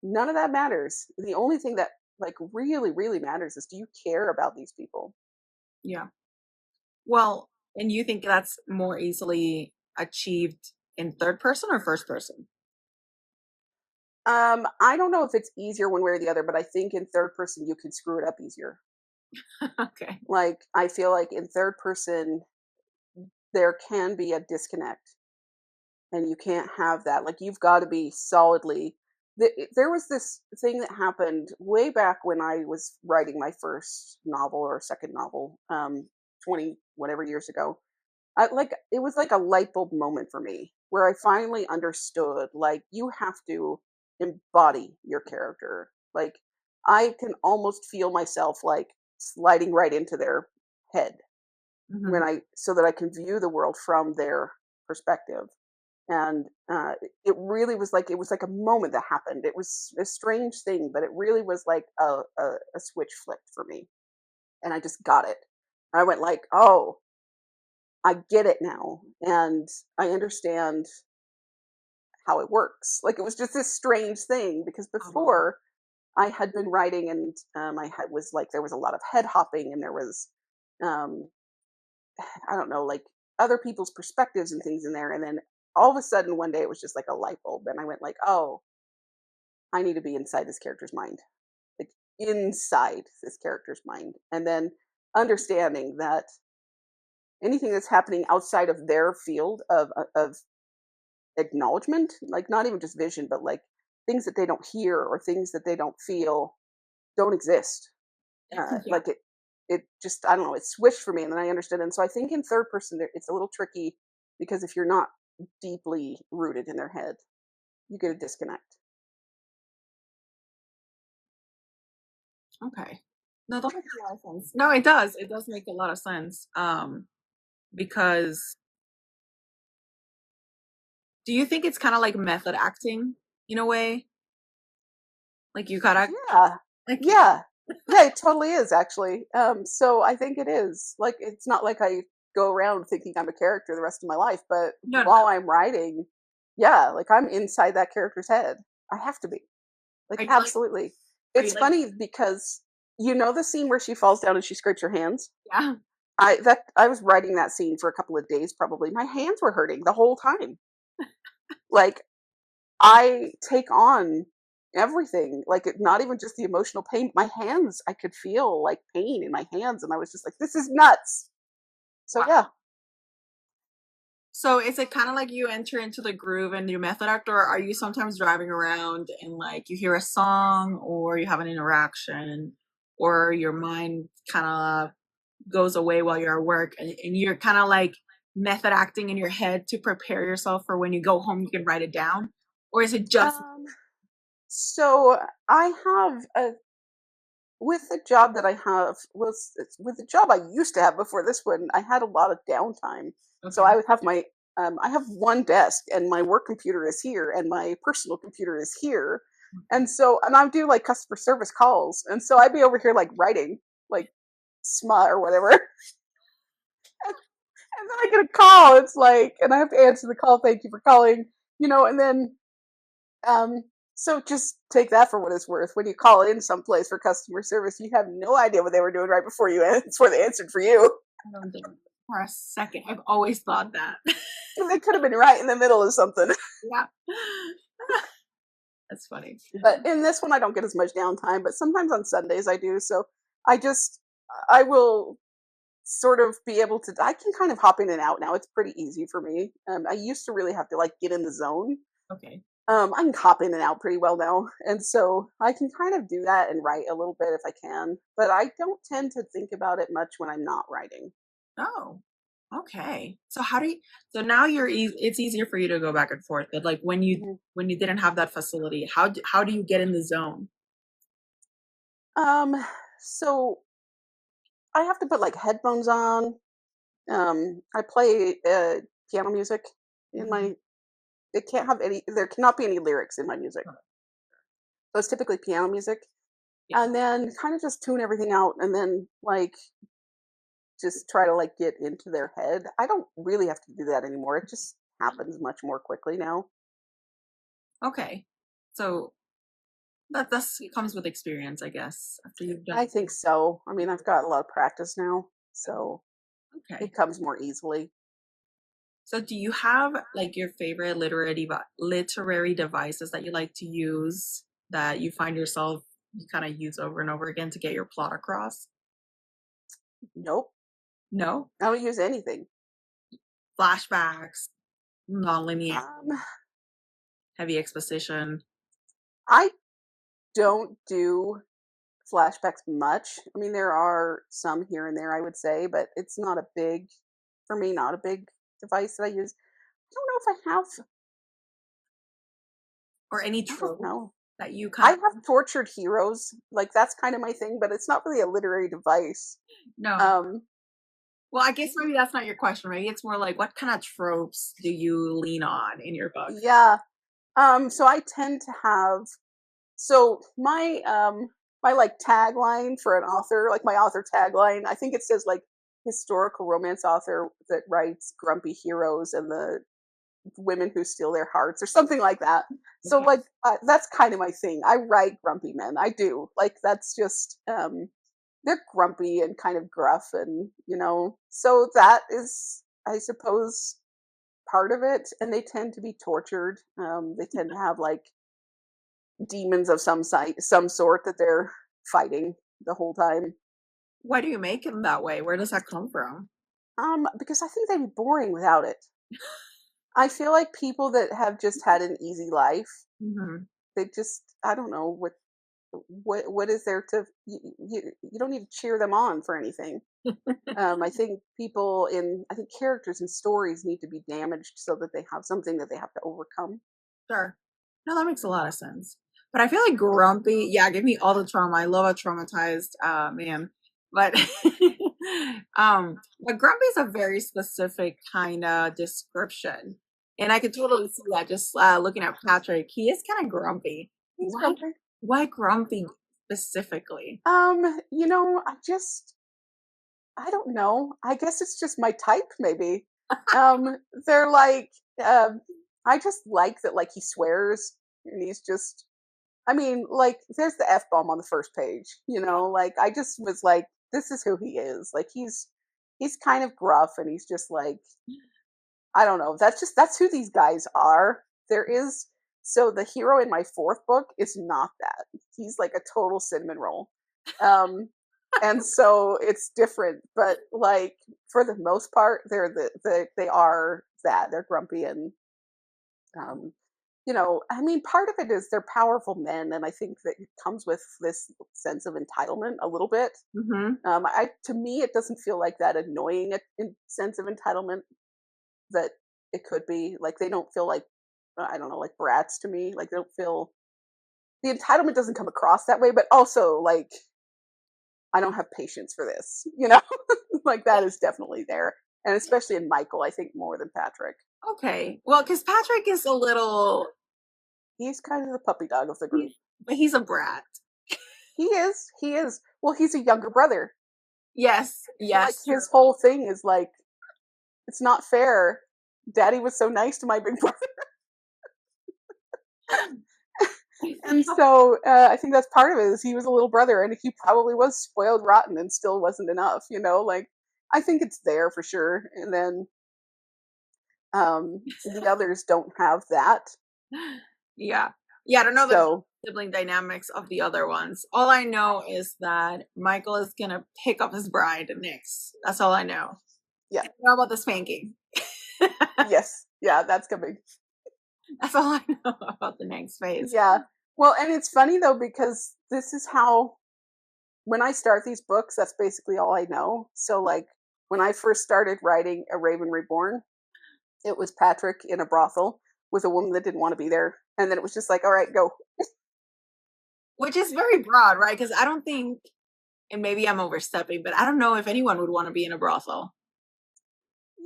none of that matters. The only thing that like really, really matters is, do you care about these people? yeah. Well, and you think that's more easily achieved in third person or first person? I don't know if it's easier one way or the other, but I think in third person you can screw it up easier. Okay. Like I feel like in third person there can be a disconnect, and you can't have that. Like you've got to be solidly. There was this thing that happened way back when I was writing my first novel or second novel, 20 whatever years ago. It was like a light bulb moment for me where I finally understood, like, you have to embody your character. Like I can almost feel myself like sliding right into their head Hmm. when I so that I can view the world from their perspective. And it really was like, it was like a moment that happened. It was a strange thing, but it really was like a switch flipped for me, and I just got it. I went like, oh, I get it now, and I understand how it works. Like it was just this strange thing because Uh-huh. before I had been writing, and I had was like there was a lot of head hopping, and there was um, I don't know, like other people's perspectives and things in there, and then all of a sudden one day it was just like a light bulb, and I went like, oh, I need to be inside this character's mind, like inside this character's mind, and then understanding that anything that's happening outside of their field of acknowledgement, like not even just vision, but like things that they don't hear or things that they don't feel don't exist. Yeah. Like it just, I don't know, it switched for me, and then I understood. And so I think in third person, it's a little tricky because if you're not deeply rooted in their head, you get a disconnect. Okay. No, that makes a lot of sense. No, it does. It does make a lot of sense. Because do you think it's kind of like method acting in a way? Like you gotta, Yeah. like, Yeah. Yeah, it totally is actually. So I think it is. Like it's not like I go around thinking I'm a character the rest of my life, but no, no. while I'm writing, yeah, like I'm inside that character's head. I have to be. Like Are you like, absolutely. are you It's like, funny because you know the scene where she falls down and she scrapes her hands? yeah, I was writing that scene for a couple of days probably. My hands were hurting the whole time. Like I take on everything, like not even just the emotional pain. My hands, I could feel like pain in my hands, and I was just like, "This is nuts." So wow. yeah, So is it kind of like you enter into the groove and you method act, or are you sometimes driving around and like you hear a song or you have an interaction or your mind kind of goes away while you're at work and you're kind of like method acting in your head to prepare yourself for when you go home you can write it down? Or is it just um, so I have a with the job that I have was with the job I used to have before this one, I had a lot of downtime. So okay? I would have my I have one desk and my work computer is here and my personal computer is here. And so and I do like customer service calls. And so I'd be over here like writing like smut or whatever. And then I get a call. It's like and I have to answer the call, thank you for calling, and then um, so just take that for what it's worth. When you call in someplace for customer service, you have no idea what they were doing right before before they answered for you. I don't think for a second. I've always thought that. They could have been right in the middle of something. Yeah. That's funny. But in this one, I don't get as much downtime. But sometimes on Sundays I do. So I just I will sort of be able to. I can kind of hop in and out now. It's pretty easy for me. I used to really have to like get in the zone. Okay. I can hop in and out pretty well now, and so I can kind of do that and write a little bit if I can. But I don't tend to think about it much when I'm not writing. Oh, okay. So how do you, so now it's easier for you to go back and forth. But like Mhm. when you didn't have that facility, how do you get in the zone? Um, so I have to put like headphones on. I play piano music in Mhm. my. It can't have any. There cannot be any lyrics in my music. So it's typically piano music, Yeah. and then kind of just tune everything out, and then like just try to like get into their head. I don't really have to do that anymore. It just happens much more quickly now. Okay. So that's it comes with experience, I guess. After you've done I think so. I mean, I've got a lot of practice now, so okay. it comes more easily. So do you have like your favorite literary devices that you like to use that you find yourself you kind of use over and over again to get your plot across? Nope, No? I don't use anything. Flashbacks, nonlinear, Um, heavy exposition. I don't do flashbacks much. I mean, there are some here and there, I would say, but it's not a big, for me, not a big device that I use. I don't know if I have. Or any I don't trope know. that you I kind of have tortured heroes. Like that's kind of my thing, but it's not really a literary device. no. Um, Well, I guess maybe that's not your question. Maybe it's more like what kind of tropes do you lean on in your book? yeah. So I tend to have so my like tagline for an author, like my author tagline, I think it says like historical romance author that writes grumpy heroes and the women who steal their hearts or something like that. So Okay. like that's kind of my thing. I write grumpy men. I do. Like that's just they're grumpy and kind of gruff and so that is I suppose part of it and they tend to be tortured. They tend to have like demons of some sort that they're fighting the whole time. Why do you make them that way? Where does that come from? Because I think they'd be boring without it. I feel like people that have just had an easy life, Hmm. they just I don't know what is there to you don't need to cheer them on for anything. I think I think characters and stories need to be damaged so that they have something that they have to overcome. Sure. No, that makes a lot of sense. But I feel like grumpy, yeah, give me all the trauma. I love a traumatized man. But but grumpy is a very specific kind of description. And I could totally see that just looking at Patrick. He is kind of grumpy. He's Why grumpy. why grumpy specifically? I don't know. I guess it's just my type, maybe. They're like, um, I just like that, like, he swears and he's just, I mean, like, there's the F bomb on the first page, like, I just was like, this is who he is. Like, he's kind of gruff and he's just like, I don't know. That's who these guys are. There is so the hero in my fourth book is not that. He's like a total cinnamon roll. Um and so it's different, but like for the most part they are that. They're grumpy and um I mean part of it is they're powerful men and I think that it comes with this sense of entitlement a little bit. Hmm. I to me it doesn't feel like that annoying sense of entitlement that it could be. Like they don't feel like I don't know, like brats to me. Like they don't feel the entitlement doesn't come across that way, but also like I don't have patience for this. Like that is definitely there. And especially in Michael, I think more than Patrick. Okay. Well, because Patrick is a little, He's kind of the puppy dog of the group. but he's a brat. He is. He is. Well, he's a younger brother. Yes, Like yes, his whole thing is like, it's not fair. Daddy was so nice to my big brother. And so I think that's part of it is he was a little brother and he probably was spoiled rotten and still wasn't enough. Like I think it's there for sure. And then the others don't have that. yeah. Yeah, I don't know the So sibling dynamics of the other ones. All I know is that Michael is gonna pick up his bride next. That's all I know. yeah, I don't know about the spanking. yes, yeah, that's coming. That's all I know about the next phase. Yeah. Well, and it's funny though because this is how when I start these books, that's basically all I know. So like when I first started writing A Raven Reborn, it was Patrick in a brothel with a woman that didn't want to be there. And then it was just like, all right, go. Which is very broad, right? Because I don't think, and maybe I'm overstepping, but I don't know if anyone would want to be in a brothel.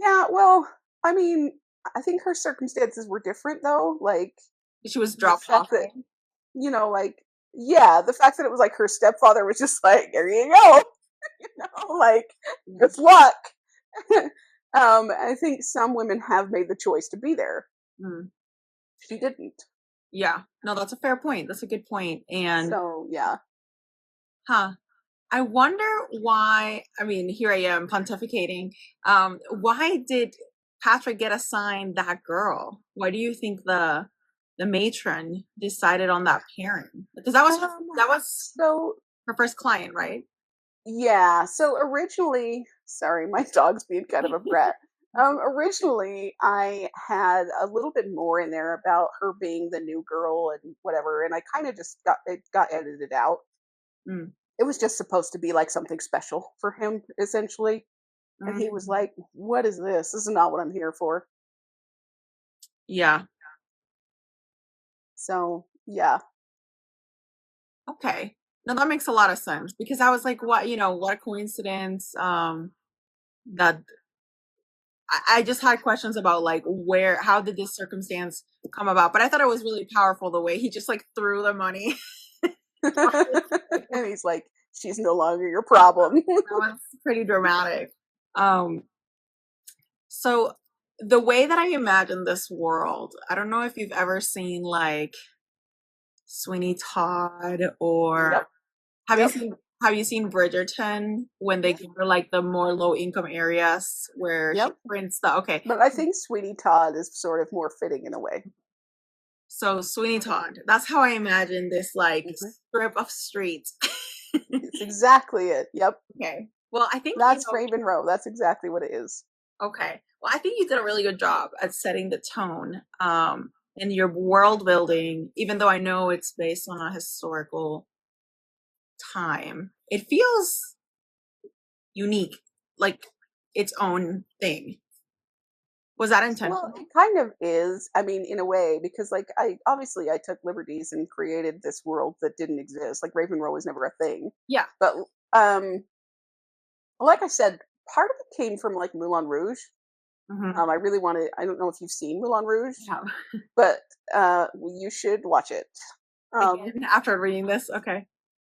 Yeah, well, I mean, I think her circumstances were different though. Like She was the dropped fact off, that, right? like, yeah, the fact that it was like her stepfather was just like, there you go, like, good luck. I think some women have made the choice to be there. Mm. She didn't. Yeah. No, that's a fair point. That's a good point. And, So, yeah. huh. I wonder why, I mean, here I am pontificating. Why did Patrick get assigned that girl? Why do you think the matron decided on that pairing? Because that was So, her first client, right? yeah. So originally, sorry, my dog's being kind of a brat. Originally, I had a little bit more in there about her being the new girl and whatever, and I kind of just got edited out. Mm. It was just supposed to be like something special for him, essentially. And he was Mm. like, "What is this? This is not what I'm here for." Yeah. So, yeah. Okay. Now that makes a lot of sense because I was like, what, what a coincidence. That I just had questions about like how did this circumstance come about? But I thought it was really powerful the way he just like threw the money. And he's like, "She's no longer your problem." That was pretty dramatic. Um, so the way that I imagine this world, I don't know if you've ever seen like Sweeney Todd or Yep. have you Yep. seen have you seen Bridgerton when they Yeah. go to like the more low income areas where she Yep. prints the okay. But I think Sweetie Todd is sort of more fitting in a way. So Sweeney Todd, that's how I imagine this like Hmm. strip of streets. It's exactly it. Yep. Okay. Well, I think That's Raven Row. That's exactly what it is. okay. Well, I think you did a really good job at setting the tone in your world building, even though I know it's based on a historical time. It feels unique, like its own thing. Was that Well, intentional? it kind of is. I mean, in a way, because like I obviously I took liberties and created this world that didn't exist. Like Ravenrow was never a thing. Yeah. But um like I said, part of it came from like Moulin Rouge. Hmm. I really wanted I don't know if you've seen Moulin Rouge, Yeah. but you should watch it. Um Again, after reading this, okay.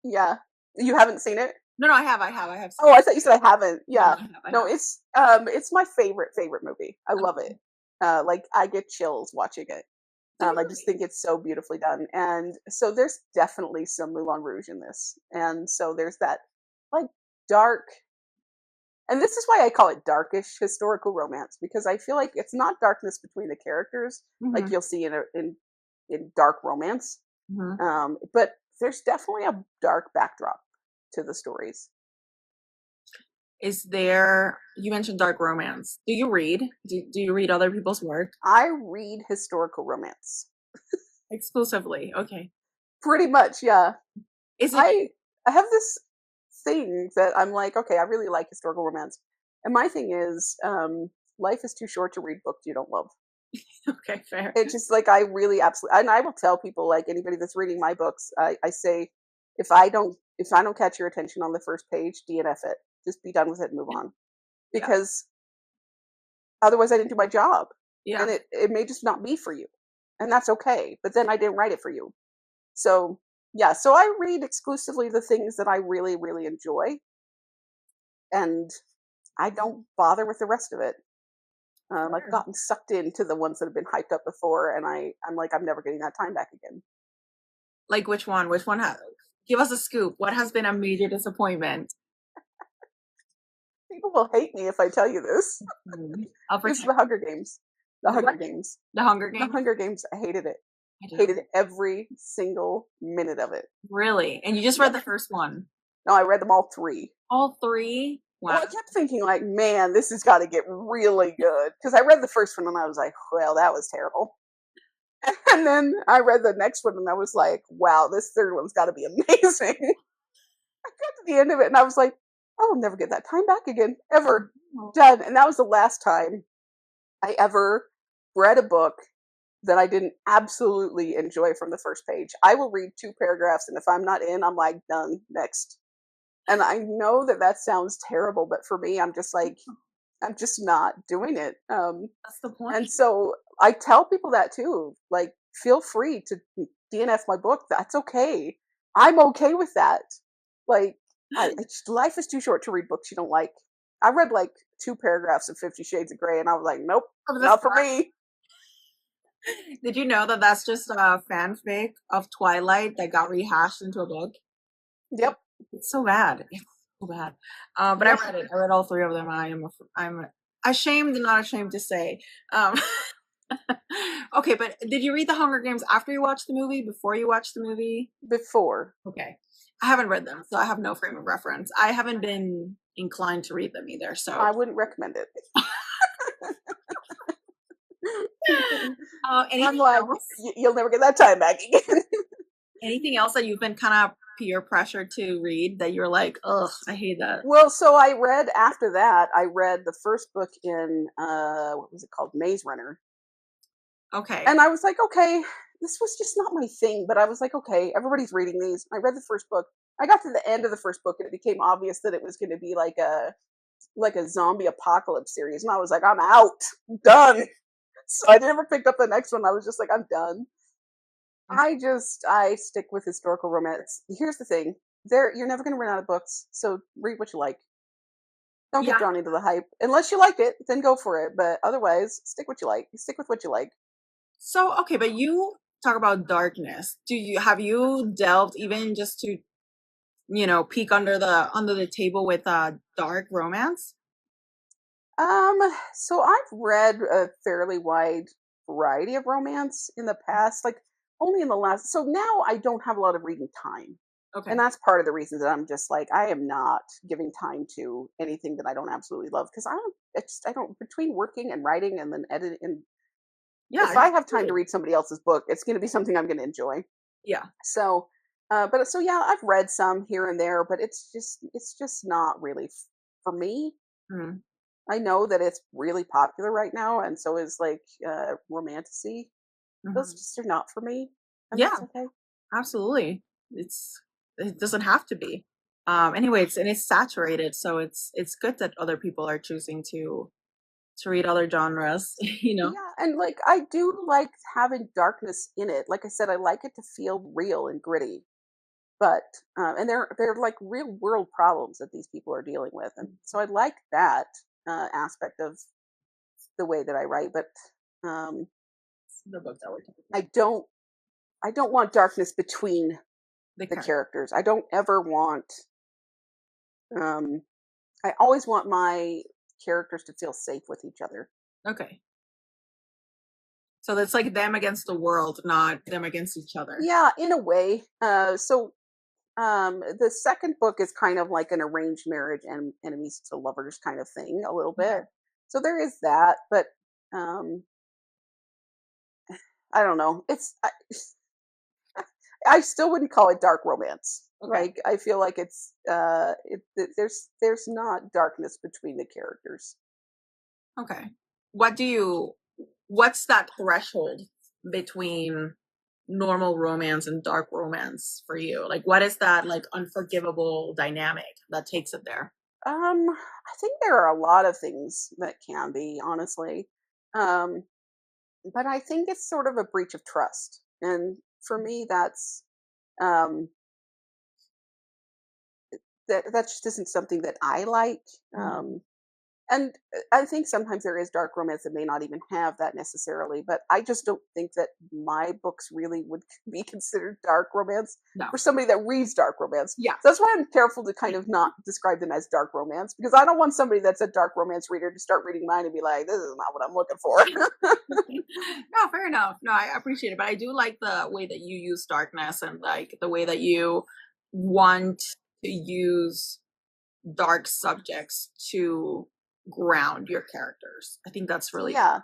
yeah. You haven't seen it? No, no, I have seen Oh, I it. thought you said I haven't. No, no, Yeah. I No, have. it's my favorite movie. I love it. Like I get chills watching it. Do you I just really? think it's so beautifully done. And so there's definitely some Moulin Rouge in this. And so there's that like dark, and this is why I call it darkish historical romance, because I feel like it's not darkness between the characters like Hmm. you'll see in dark romance. Hmm. But there's definitely a dark backdrop to the stories. Is there, you mentioned dark romance. Do you read? Do you read other people's work? I read historical romance. Exclusively. Okay. Pretty much, yeah. Is it I I have this thing that I'm like, okay, I really like historical romance. And my thing is, life is too short to read books you don't love. okay, fair. It's just like I really absolutely, and I will tell people, like anybody that's reading my books, I say, if I don't catch your attention on the first page, DNF it. Just be done with it and move on. Yeah. Because otherwise I didn't do my job. Yeah. And it may just not be for you. And that's okay. But then I didn't write it for you. So yeah, so I read exclusively the things that I really, really enjoy, and I don't bother with the rest of it. I've Fair. gotten sucked into the ones that have been hyped up before, and I'm like, I'm never getting that time back again. Like which one? Which one has, give us a scoop. What has been a major disappointment? People will hate me if I tell you this. I'll It's protect the Hunger Games. The the Hunger what? Games. The Hunger The Games? Hunger Games. I hated it. I didn't Hated every single minute of it. really. And you just read Yep. the first one. No, I read them all three. All three? Well, Wow. I kept thinking, like, man, this has got to get really good. Because I read the first one and I was like, well, that was terrible. And then I read the next one and I was like, wow, this third one's got to be amazing. I got to the end of it and I was like, I will never get that time back again, ever. Done. And that was the last time I ever read a book that I didn't absolutely enjoy from the first page. I will read two paragraphs and if I'm not in, I'm like, done, next. And I know that that sounds terrible, but for me, I'm just like, I'm just not doing it. That's the And point. so I tell people that too. Like, feel free to DNF my book. That's okay. I'm okay with that. Like, life is too short to read books you don't like. I read like two paragraphs of 50 Shades of Grey and I was like, nope, Of the not for start. me. Did you know that that's just a fanfic of Twilight that got rehashed into a book? Yep. It's so bad. It's so bad. But I Yeah. read it. I read all three of them. I'm ashamed and not ashamed to say. Um, okay, but did you read The Hunger Games after you watched the movie? Before you watched the movie? Before. Okay, I haven't read them, so I have no frame of reference. I haven't been inclined to read them either. So, I wouldn't recommend it. I'm anything like, else? You'll never get that time back again. Anything else that you've been kind of peer pressure to read that you're like, ugh, I hate that. Well, so I read after that, I read the first book in, what was it called? Maze Runner. Okay. And I was like, okay, this was just not my thing. But I was like, okay, everybody's reading these. I read the first book. I got to the end of the first book and it became obvious that it was going to be like a zombie apocalypse series. And I was like, I'm out. I'm done. So I never picked up the next one. I was just like, I'm done. I stick with historical romance. Here's the thing. You're never gonna run out of books, so read what you like. Don't get Yeah. drawn into the hype. Unless you like it, then go for it. But otherwise, stick what you like. Stick with what you like. So, okay, but you talk about darkness. Have you delved even just to, peek under the table with dark romance? Um, so I've read a fairly wide variety of romance in the past, like only in the last. So now I don't have a lot of reading time, and Okay. that's part of the reason that I'm just like I am not giving time to anything that I don't absolutely love because I don't. I don't between working and writing and then editing. And Yeah, if I have time to read somebody else's book, it's going to be something I'm going to enjoy. yeah. So, but so yeah, I've read some here and there, but it's just not really for me. Mhm. I know that it's really popular right now, and so is like romantasy. Those Mhm. just are not for me, and Yeah, that's okay. absolutely. It doesn't have to be. Anyway, it's saturated, so it's good that other people are choosing to read other genres, you know. Yeah, and like I do like having darkness in it. Like I said, I like it to feel real and gritty. But and they're like real world problems that these people are dealing with, and so I like that aspect of the way that I write. But um, The book that we're talking I about. don't I don't want darkness between The the character. characters. I don't ever want. Um, I always want my characters to feel safe with each other. Okay. So it's like them against the world, not them against each other. Yeah, in a way. The second book is kind of like an arranged marriage and enemies to lovers kind of thing, a little Okay. bit. So there is that, but um, I don't know. I still wouldn't call it dark romance. Okay. Like I feel like there's not darkness between the characters. Okay. What do you what's that threshold between normal romance and dark romance for you? Like what is that like unforgivable dynamic that takes it there? I think there are a lot of things that can be, honestly. Um, but I think it's sort of a breach of trust. And for me um that just isn't something that I like. Mhm. And I think sometimes there is dark romance that may not even have that necessarily, but I just don't think that my books really would be considered dark romance No. for somebody that reads dark romance. Yeah. So that's why I'm careful to kind of not describe them as dark romance because I don't want somebody that's a dark romance reader to start reading mine and be like, this is not what I'm looking for. No, fair enough. No, I appreciate it, but I do like the way that you use darkness and like the way that you want to use dark subjects to ground your characters. I think that's really cool. Yeah.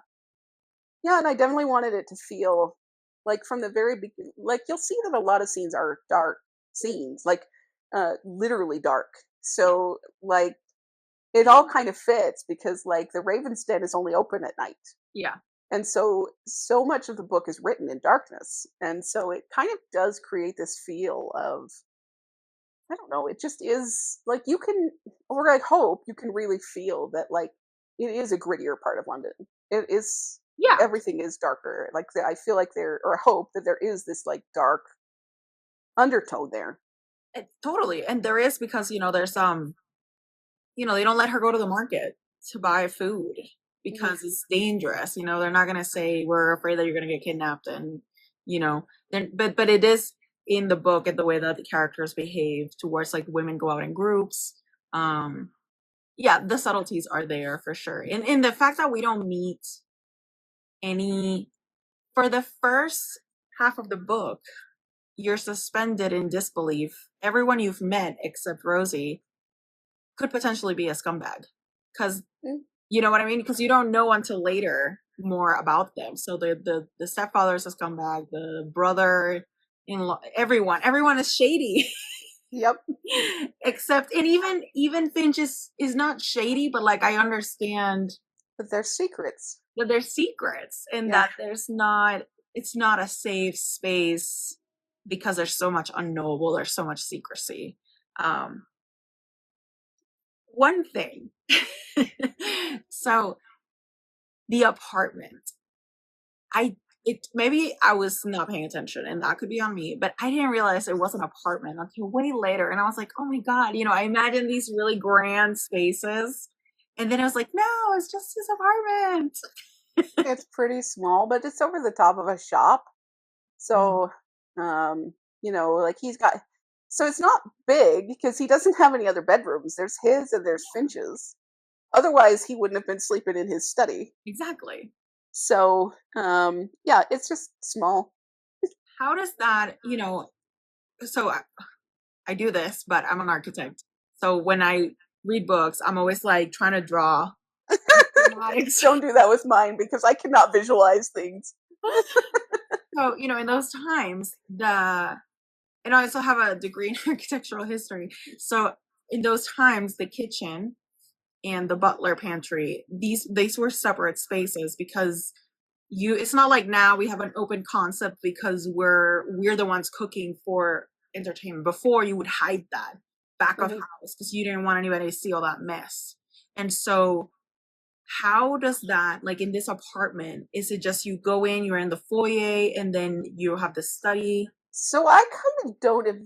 Yeah. And I definitely wanted it to feel like from the very beginning, like you'll see that a lot of scenes are dark scenes, like literally dark. Yeah. So, like, it all kind of fits because like the Raven's Den is only open at night. Yeah. And so much of the book is written in darkness. And so it kind of does create this feel of I don't know, it just is like you can or I hope you can really feel that like it is a grittier part of London. It is Yeah. everything is darker. Like I feel like there or I hope that there is this like dark undertone there. Totally. And there is because, there's they don't let her go to the market to buy food Mhm. because it's dangerous. They're not going to say we're afraid that you're going to get kidnapped and, you know, then but it is in the book and the way that the characters behave towards like women go out in groups. Um yeah, the subtleties are there for sure. In the fact that we don't meet any for the first half of the book, you're suspended in disbelief. Everyone you've met except Rosie could potentially be a scumbag because Mm. you know what I mean? Because you don't know until later more about them. So the stepfather is a scumbag, the brother in law, everyone is shady. Yep. Except and even Finch is not shady, but like I understand But there's secrets. that there's secrets and Yeah. that it's not a safe space because there's so much unknowable, there's so much secrecy. Um One thing. So the apartment. I it maybe I was not paying attention and that could be on me, but I didn't realize it was an apartment until way later. And I was like, oh my God, I imagined these really grand spaces. And then I was like, no, it's just his apartment. It's pretty small, but it's over the top of a shop. Mhm. So, like he's got so it's not big because he doesn't have any other bedrooms. There's his and there's Finch's. Otherwise, he wouldn't have been sleeping in his study. Exactly. So, yeah, it's just small. How does that, so I do this, but I'm an architect. So when I read books, I'm always like trying to draw schematics. Don't do that with mine because I cannot visualize things. So, in those times, and I also have a degree in architectural history. So in those times, the kitchen and the butler pantry, these were separate spaces because it's not like now we have an open concept because we're the ones cooking for entertainment. Before, you would hide that back of house because you didn't want anybody to see all that mess. And so how does that, like in this apartment, is it just you go in, you're in the foyer, and then you have the study? So I kind of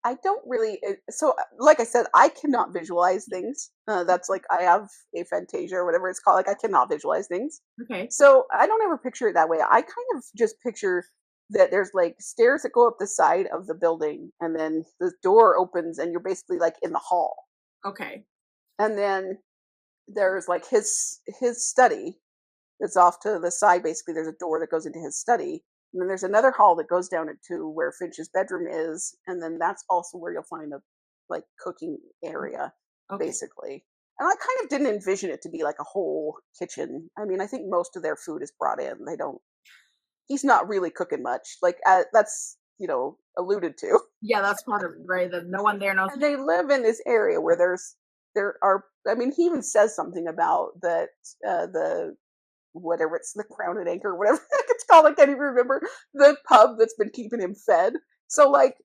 I don't really, so like I said, I cannot visualize things. That's like, I have aphantasia or whatever it's called. Like, I cannot visualize things. Okay. So I don't ever picture it that way. I kind of just picture that there's like stairs that go up the side of the building, and then the door opens and you're basically like in the hall. Okay. And then there's like his study that's off to the side. Basically, there's a door that goes into his study, and then there's another hall that goes down into where Finch's bedroom is, and then that's also where you'll find the like cooking area, basically. And I kind of didn't envision it to be like a whole kitchen. I mean, I think most of their food is brought in. They don't. He's not really cooking much. Like, that's alluded to. Yeah, that's part of it, right? That no one there knows. And they live in this area where there are. I mean, he even says something about that the whatever, it's the Crown and Anchor, whatever it's called. I can't even remember, the pub that's been keeping him fed. So like,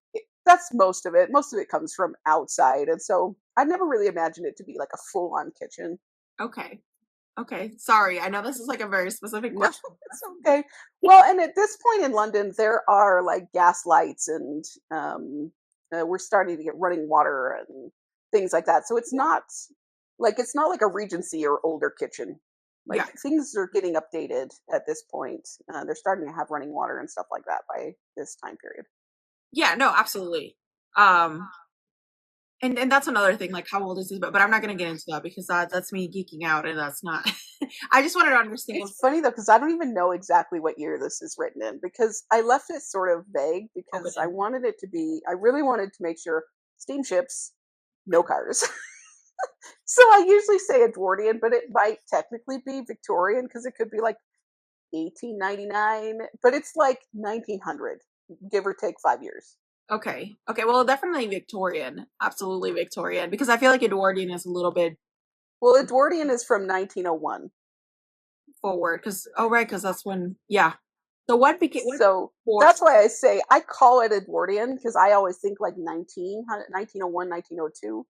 that's most of it. Most of it comes from outside, and so I never really imagined it to be like a full-on kitchen. Okay. Okay. Sorry, I know this is like a very specific No, question. it's okay. Well, and at this point in London, there are like gas lights, and we're starting to get running water and things like that. So it's not like a Regency or older kitchen. Like, things are getting updated at this point. They're starting to have running water and stuff like that by this time period. Yeah, no, absolutely. And that's another thing, like how old is this? But I'm not going to get into that because that's me geeking out, and that's not. I just wanted to understand. It's funny though, because I don't even know exactly what year this is written in, because I left it sort of vague because I wanted it to be. I really wanted to make sure steamships, no cars. So I usually say Edwardian, but it might technically be Victorian because it could be like 1899, but it's like 1900, give or take 5 years. Okay. Okay. Well, definitely Victorian. Absolutely Victorian, because I feel like Edwardian is a little bit. Well, Edwardian is from 1901 forward because that's when so what became so that's why I say I call it Edwardian, because I always think like 1901, 1902,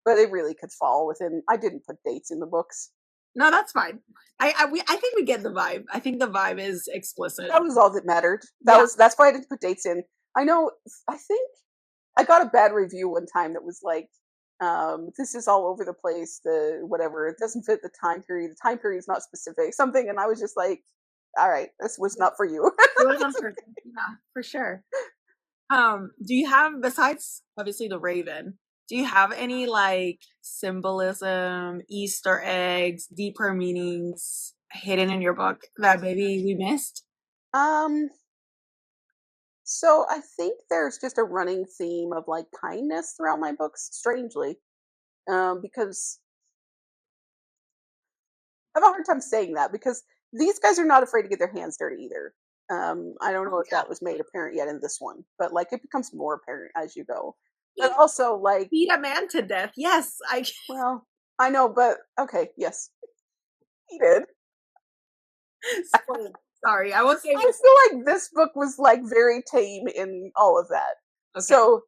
but it really could fall within. I didn't put dates in the books. No, that's fine. I think we get the vibe. I think the vibe is explicit. That was all that mattered. That's why I didn't put dates in. I know, I think I got a bad review one time that was like, this is all over the place, the whatever, it doesn't fit the time period. The time period is not specific, something, and I was just like, all right, this was not for you. Yeah, for sure. Do you have, besides obviously the Raven, do you have any like symbolism, Easter eggs, deeper meanings hidden in your book that maybe we missed? So I think there's just a running theme of like kindness throughout my books, strangely, because I have a hard time saying that, because these guys are not afraid to get their hands dirty either. I don't know if that was made apparent yet in this one, but like, it becomes more apparent as you go. But also, like, beat a man to death. Yes, well, I know, but okay, yes, he did. Sorry, I won't say. I feel like this book was like very tame in all of that. Okay. So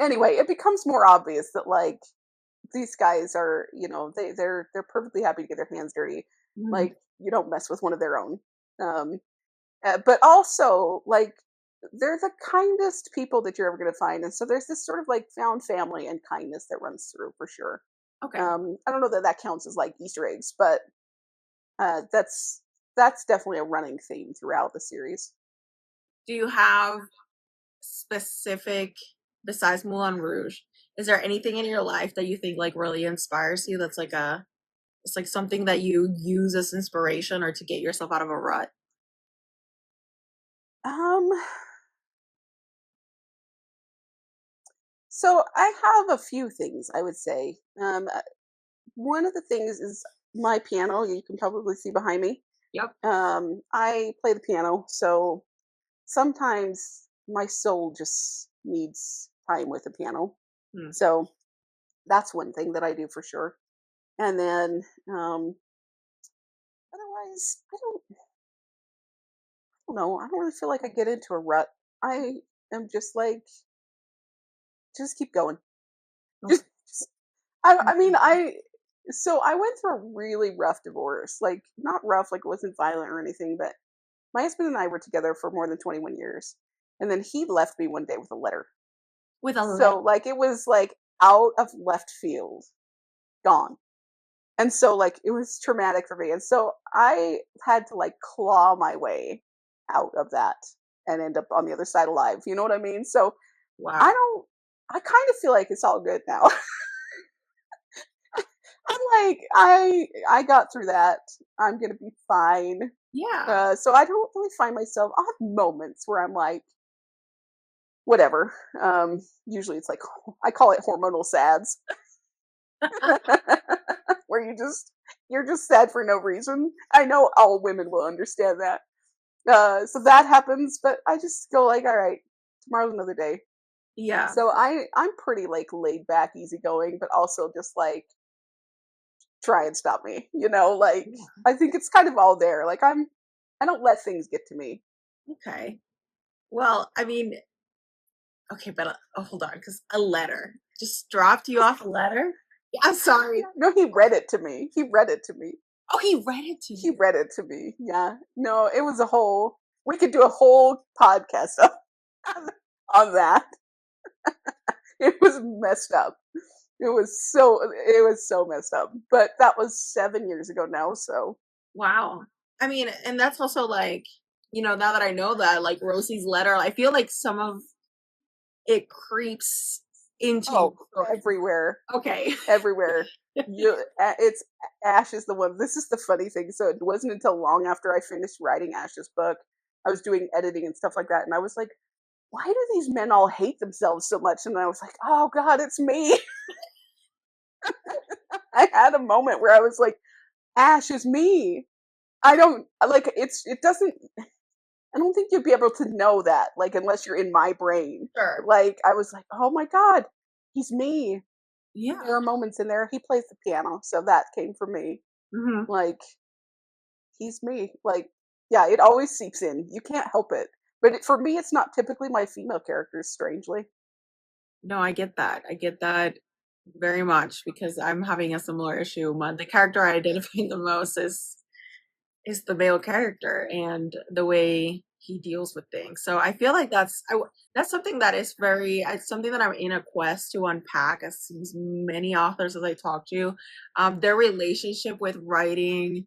anyway, it becomes more obvious that like, these guys are, they're perfectly happy to get their hands dirty. Like, you don't mess with one of their own. But also, like, they're the kindest people that you're ever going to find, and so there's this sort of like found family and kindness that runs through, for sure. Okay. I don't know that counts as like Easter eggs, but that's definitely a running theme throughout the series. Do you have specific, besides Moulin Rouge, is there anything in your life that you think like really inspires you, that's like it's like something that you use as inspiration or to get yourself out of a rut? So I have a few things, I would say. One of the things is my piano. You can probably see behind me. Yep. I play the piano, so sometimes my soul just needs time with the piano. So that's one thing that I do for sure. And then otherwise, don't know. I don't really feel like I get into a rut. I am just like, just keep going. Okay. Just I mean, so I went through a really rough divorce. Like, not rough, like it wasn't violent or anything, but my husband and I were together for more than 21 years. And then he left me one day with a letter. With a letter. So like it was like out of left field, gone. And so like it was traumatic for me. And so I had to like claw my way out of that and end up on the other side alive. You know what I mean? So Wow. I kind of feel like it's all good now. I'm like, I got through that. I'm gonna be fine. Yeah. So I don't really find myself. I'll have moments where I'm like, whatever. Usually it's like I call it hormonal sads, where you're just sad for no reason. I know all women will understand that. So that happens, but I just go like, all right, tomorrow's another day. Yeah. So I'm pretty like laid back, easygoing, but also just like try and stop me. Like I think it's kind of all there. Like I don't let things get to me. Okay. Well, I mean, okay, but hold on, because a letter just dropped you off a letter. Yeah, I'm sorry. No, he read it to me. He read it to me. Oh, he read it to He you. read it to me. Yeah. No, it was a whole. We could do a whole podcast on that. It was messed up. It was so messed up. But that was 7 years ago now. So Wow. I mean, and that's also like, now that I know that, like Rosie's letter, I feel like some of it creeps into your oh, story. everywhere, Okay. everywhere. It's Ash is the one. This is the funny thing. So it wasn't until long after I finished writing Ash's book, I was doing editing and stuff like that, and I was like, why do these men all hate themselves so much? And I was like, oh God, it's me. I had a moment where I was like, Ash is me. I don't like it doesn't I don't think you'd be able to know that, like, unless you're in my brain. Sure. Like, I was like, oh my God, he's me. Yeah. There are moments in there. He plays the piano, so that came from me. Hmm. Like, he's me. Like, yeah, it always seeps in. You can't help it. But for me, it's not typically my female characters, strangely. No, I get that. I get that very much because I'm having a similar issue. The character I identify the most is the male character and the way he deals with things. So I feel like that's something that is it's something that I'm in a quest to unpack as many authors as I talk to, their relationship with writing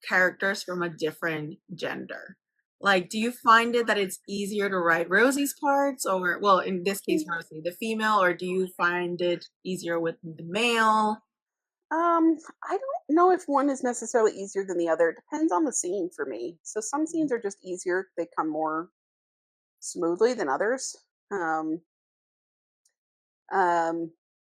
characters from a different gender. Like, do you find it that it's easier to write Rosie's parts, or, well, in this case, Rosie, the female, or do you find it easier with the male? I don't know if one is necessarily easier than the other. It depends on the scene for me. So some scenes are just easier; they come more smoothly than others. Um, um,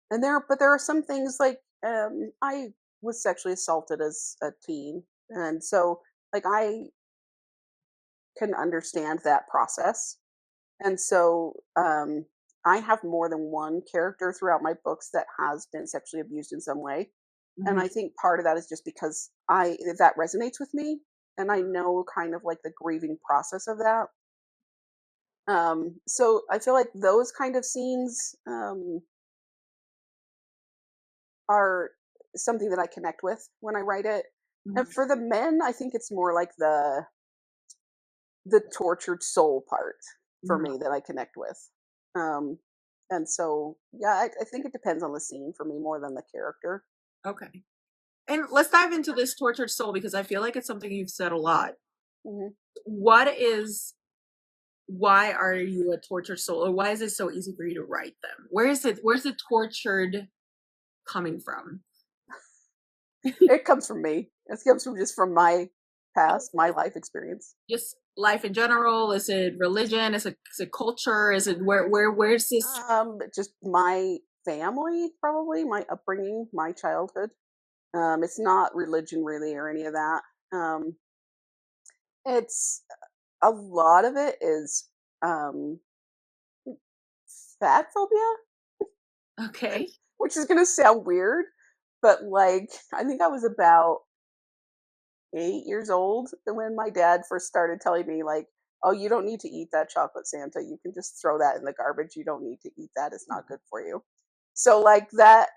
but there are some things like I was sexually assaulted as a teen, and so like I can understand that process, and so I have more than one character throughout my books that has been sexually abused in some way. And Mhm. I think part of that is just because that resonates with me, and I know kind of like the grieving process of that. So I feel like those kind of scenes are something that I connect with when I write it. And Mhm. for the men, I think it's more like the tortured soul part for Mhm. me that I connect with. Um, and so yeah, I think it depends on the scene for me more than the character. Okay. And let's dive into this tortured soul because I feel like it's something you've said a lot. Hmm. What is why are you a tortured soul, or why is it so easy for you to write them? Where's the tortured coming from? It comes from me. It comes from just from my past, my life experience. Just life in general? Is it religion? Is it culture? Is it where's this? Just my family, probably my upbringing, my childhood. It's not religion really or any of that. Um, it's a lot of it is um, fat phobia, Okay. which is going to sound weird, But like, I think I was about 8 years old when my dad first started telling me like, "Oh, you don't need to eat that chocolate Santa. You can just throw that in the garbage. You don't need to eat that. It's not good for you." So like that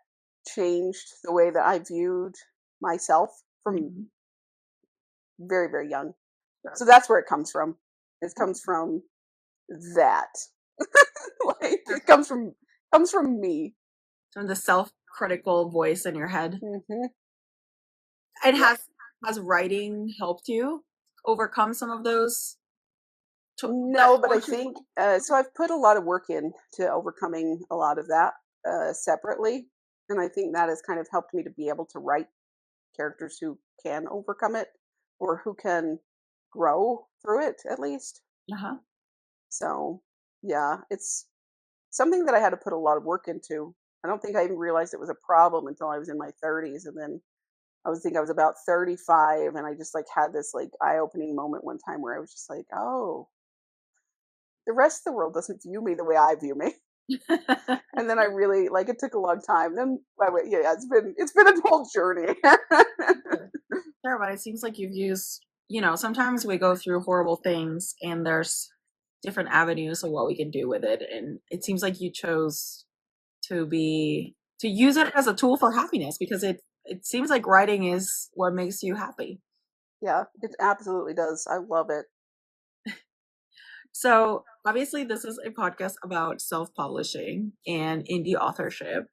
changed the way that I viewed myself from Mhm. very, very young. Sure. So that's where it comes from. It comes from that. Like it comes from me. From the self-critical voice in your head. Hmm. And Yeah. has writing helped you overcome some of those that No, but I once you think so. I've put a lot of work in to overcoming a lot of that separately, and I think that has kind of helped me to be able to write characters who can overcome it or who can grow through it at least. uh-huh. So, yeah, it's something that I had to put a lot of work into. I don't think I even realized it was a problem until I was in my 30s, and then I was about 35, and I just like had this like eye-opening moment one time where I was just like, "Oh, the rest of the world doesn't view me the way I view me." And then I really like it took a long time. Then yeah, it's been a whole journey. Sure, but it seems like you've used, sometimes we go through horrible things and there's different avenues of what we can do with it. And it seems like you chose to use it as a tool for happiness because it seems like writing is what makes you happy. Yeah, it absolutely does. I love it. So obviously this is a podcast about self-publishing and indie authorship.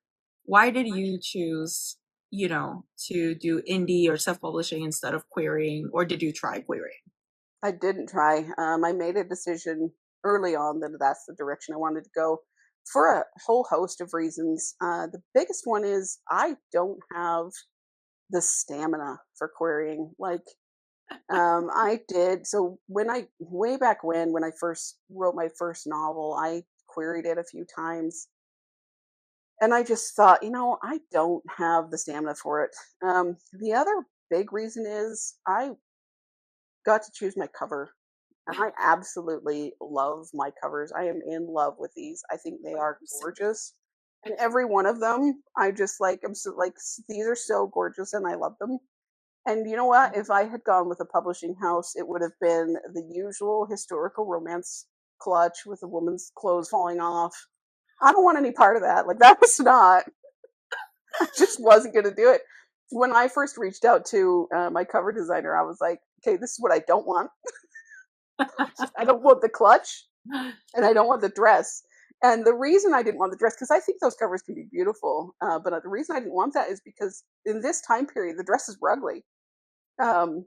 Why did you choose, to do indie or self-publishing instead of querying, or did you try querying? I didn't try. I made a decision early on that that's the direction I wanted to go for a whole host of reasons. The biggest one is I don't have the stamina for querying. Like, I did. So way back when I first wrote my first novel, I queried it a few times. And I just thought, I don't have the stamina for it. The other big reason is I got to choose my cover. And I absolutely love my covers. I am in love with these. I think they are gorgeous. And every one of them, I just like, I'm so like, these are so gorgeous and I love them. And you know what? If I had gone with a publishing house, it would have been the usual historical romance clutch with a woman's clothes falling off. I don't want any part of that. Like, that was not, I just wasn't going to do it. When I first reached out to my cover designer, I was like, okay, this is what I don't want. I don't want the clutch and I don't want the dress. And the reason I didn't want the dress, because I think those covers can be beautiful, but the reason I didn't want that is because in this time period, the dresses were ugly. Um,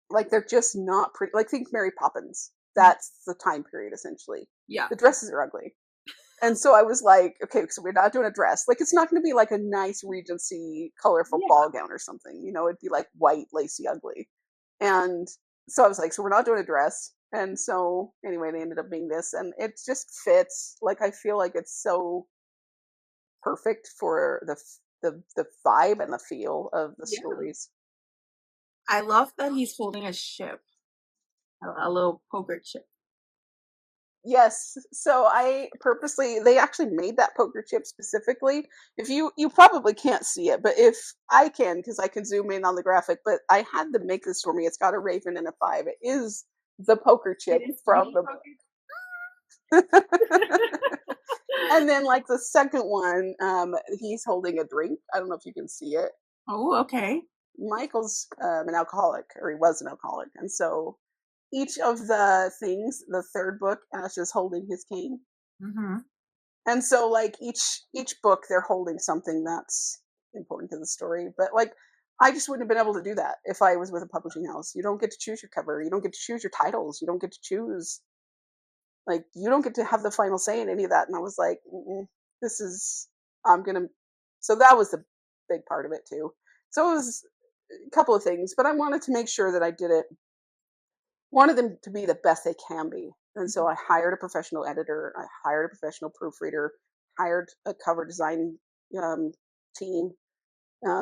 like they're just not pretty. Like think Mary Poppins. That's the time period essentially. Yeah. The dresses are ugly. And so I was like, okay, so we're not doing a dress. Like it's not going to be like a nice Regency colorful Yeah. ball gown or something. It'd be like white, lacy, ugly. And so I was like, so we're not doing a dress. And so anyway, they ended up being this, and it just fits. Like I feel like it's so perfect for the vibe and the feel of the Yeah. stories. I love that he's holding a ship, a little poker chip. Yes. So I purposely they actually made that poker chip specifically. If you probably can't see it, but if I can because I can zoom in on the graphic, but I had them make this for me. It's got a raven and a 5. It is the poker It chip is from the the poker. And then like the second one, he's holding a drink. I don't know if you can see it. Oh, okay. Michael's an alcoholic, or he was an alcoholic, and so each of the things, the third book, Ash is holding his cane. Mm-hmm. And so like each book they're holding something that's important to the story. But like I just wouldn't have been able to do that if I was with a publishing house. You don't get to choose your cover. You don't get to choose your titles. You don't get to choose like you don't get to have the final say in any of that. And I was like, this is I'm gonna. So that was the big part of it too. So it was a couple of things, but I wanted to make sure that I did it. Wanted them to be the best they can be. And so I hired a professional editor, I hired a professional proofreader, hired a cover design um, team.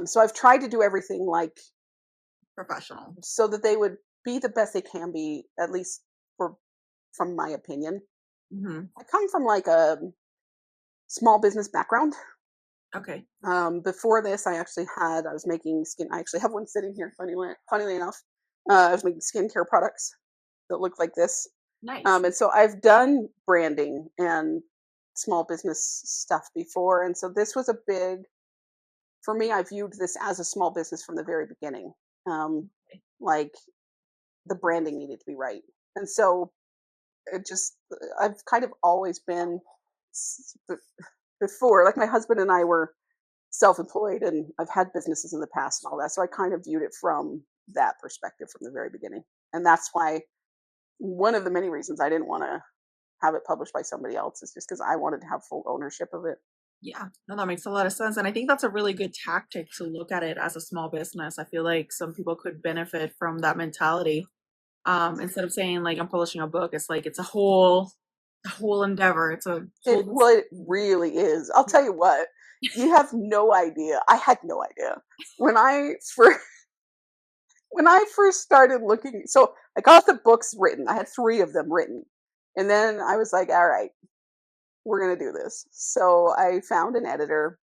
So I've tried to do everything like Professional. so that they would be the best they can be, at least for from my opinion. Mm-hmm. I come from like a small business background, Okay. Before this, I was making skin. I actually have one sitting here. Funnily enough, I was making skincare products that look like this. Nice. And so I've done branding and small business stuff before, and so this was a big for me. I viewed this as a small business from the very beginning. Like the branding needed to be right, and so it just I've kind of always been before. Like my husband and I were self-employed, and I've had businesses in the past and all that. So I kind of viewed it from that perspective from the very beginning. And that's why one of the many reasons I didn't want to have it published by somebody else is just because I wanted to have full ownership of it. Yeah, no, that makes a lot of sense. And I think that's a really good tactic to look at it as a small business. I feel like some people could benefit from that mentality. Instead of saying like I'm publishing a book, it's like it's a whole endeavor. It's a whole It really is. I'll tell you what, you have no idea. I had no idea when when I first started looking. So I got the books written. I had 3 of them written, and then I was like, all right, we're gonna do this. So I found an editor.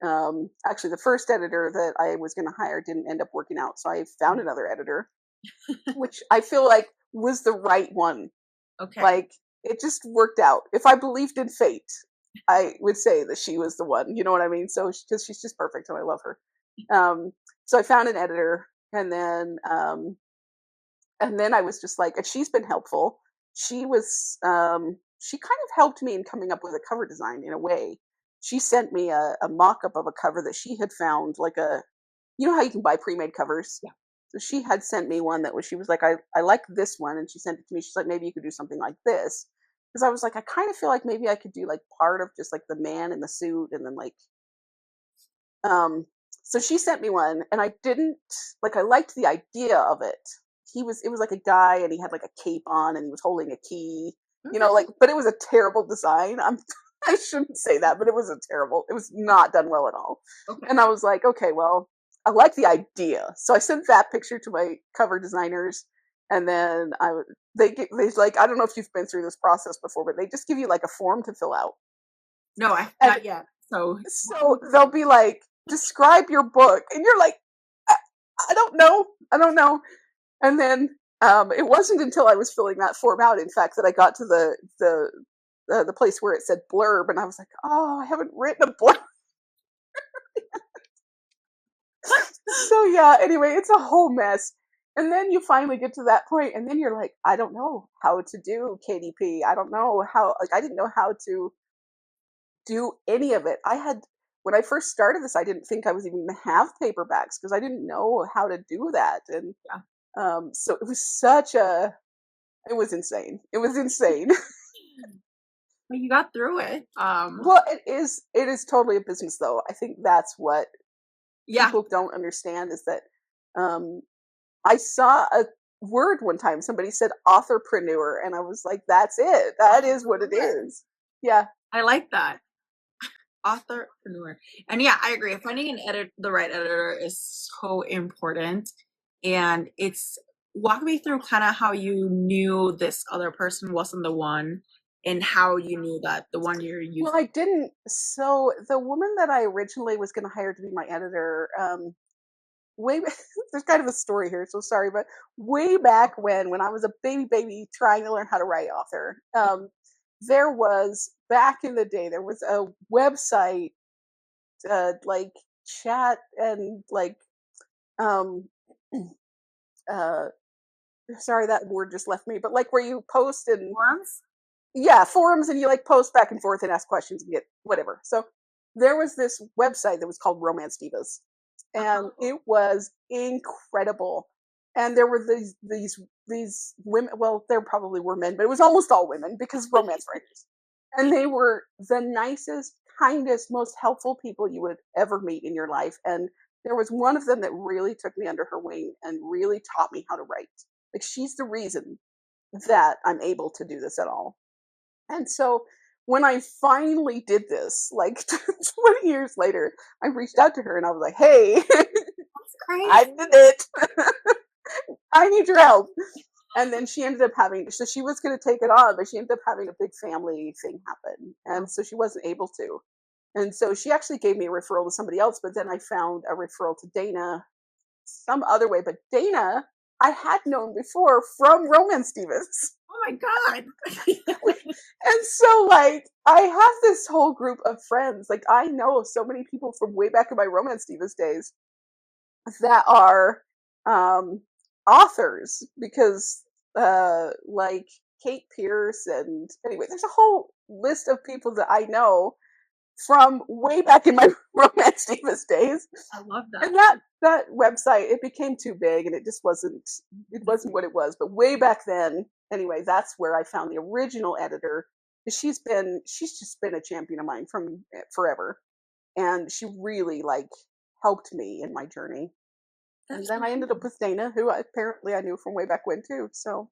Actually, the first editor that I was going to hire didn't end up working out, so I found another editor, which I feel like was the right one. Okay. Like it just worked out. If I believed in fate, I would say that she was the one. You know what I mean? So because she's just perfect and I love her. So I found an editor, and then I was just like, and she's been helpful. She kind of helped me in coming up with a cover design in a way. She sent me a mock-up of a cover that she had found, like you know how you can buy pre-made covers? Yeah. So she had sent me one she was like, I like this one. And she sent it to me. She's like, maybe you could do something like this. Because I was like, I kind of feel like maybe I could do like part of just like the man in the suit and then like, um, so she sent me one and I didn't, like, I liked the idea of it. It was like a guy and he had like a cape on and he was holding a key, you know, like, but it was a terrible design. I shouldn't say that, but it was not done well at all. Okay. And I was like, okay, well, I like the idea. So I sent that picture to my cover designers, and then they like, I don't know if you've been through this process before, but they just give you like a form to fill out. No, And not yet. So they'll be like, describe your book, and you're like, I, I don't know. And then it wasn't until I was filling that form out, in fact, that I got to the place where it said blurb, and I was like, oh, I haven't written a blurb. So yeah, anyway, it's a whole mess. And then you finally get to that point, and then you're like, I don't know how to do KDP. I don't know how, like, I didn't know how to do any of it. When I first started this, I didn't think I was even going to have paperbacks because I didn't know how to do that. And yeah. so it was it was insane. It was insane. But you got through it. Well, it is totally a business though. I think that's what Yeah. people don't understand is that um, I saw a word one time. Somebody said authorpreneur, and I was like, that's it. That is what it is. Yeah. I like that. Authorpreneur. And yeah, I agree. Finding the right editor is so important. And walk me through kind of how you knew this other person wasn't the one and how you knew that the one you're using. Well, I didn't. So the woman that I originally was going to hire to be my editor, there's kind of a story here, so sorry, but way back when I was a baby trying to learn how to write author, there was back in the day there was a website, like chat and like um uh sorry, that word just left me, but like where you post and Forums? yeah, forums, and you like post back and forth and ask questions and get whatever. So there was this website that was called Romance Divas, and it was incredible. And there were these women. Well, there probably were men, but it was almost all women because romance writers, and they were the nicest, kindest, most helpful people you would ever meet in your life. And there was one of them that really took me under her wing and really taught me how to write. Like she's the reason that I'm able to do this at all. And so when I finally did this, like 20 years later, I reached out to her and I was like, hey, I did it. I need your help. And then she ended up so she was going to take it on, but she ended up having a big family thing happen. And so she wasn't able to. And so she actually gave me a referral to somebody else, but then I found a referral to Dana some other way. But Dana, I had known before from Romance Divas. Oh my God. And so, like, I have this whole group of friends. Like, I know so many people from way back in my Romance Divas days that are authors because, like, Kate Pierce, and anyway, there's a whole list of people that I know from way back in my Romance Divas days. I love that. And that website, it became too big and it just wasn't what it was. But way back then, anyway, that's where I found the original editor. She's just been a champion of mine from forever. And she really like helped me in my journey. And then I ended up with Dana, who apparently I knew from way back when too. So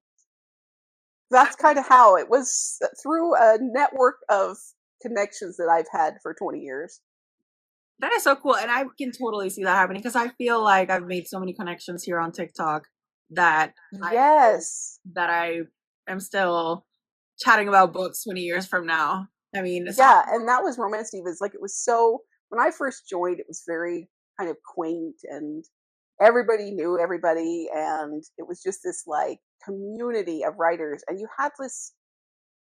that's kind of how it was, through a network of connections that I've had for 20 years. That is so cool. And I can totally see that happening because I feel like I've made so many connections here on TikTok that Yes. I am still chatting about books 20 years from now. I mean, yeah, and that was Romance Divas. Like, it was so, when I first joined, it was very kind of quaint and everybody knew everybody, and it was just this like community of writers, and you had this,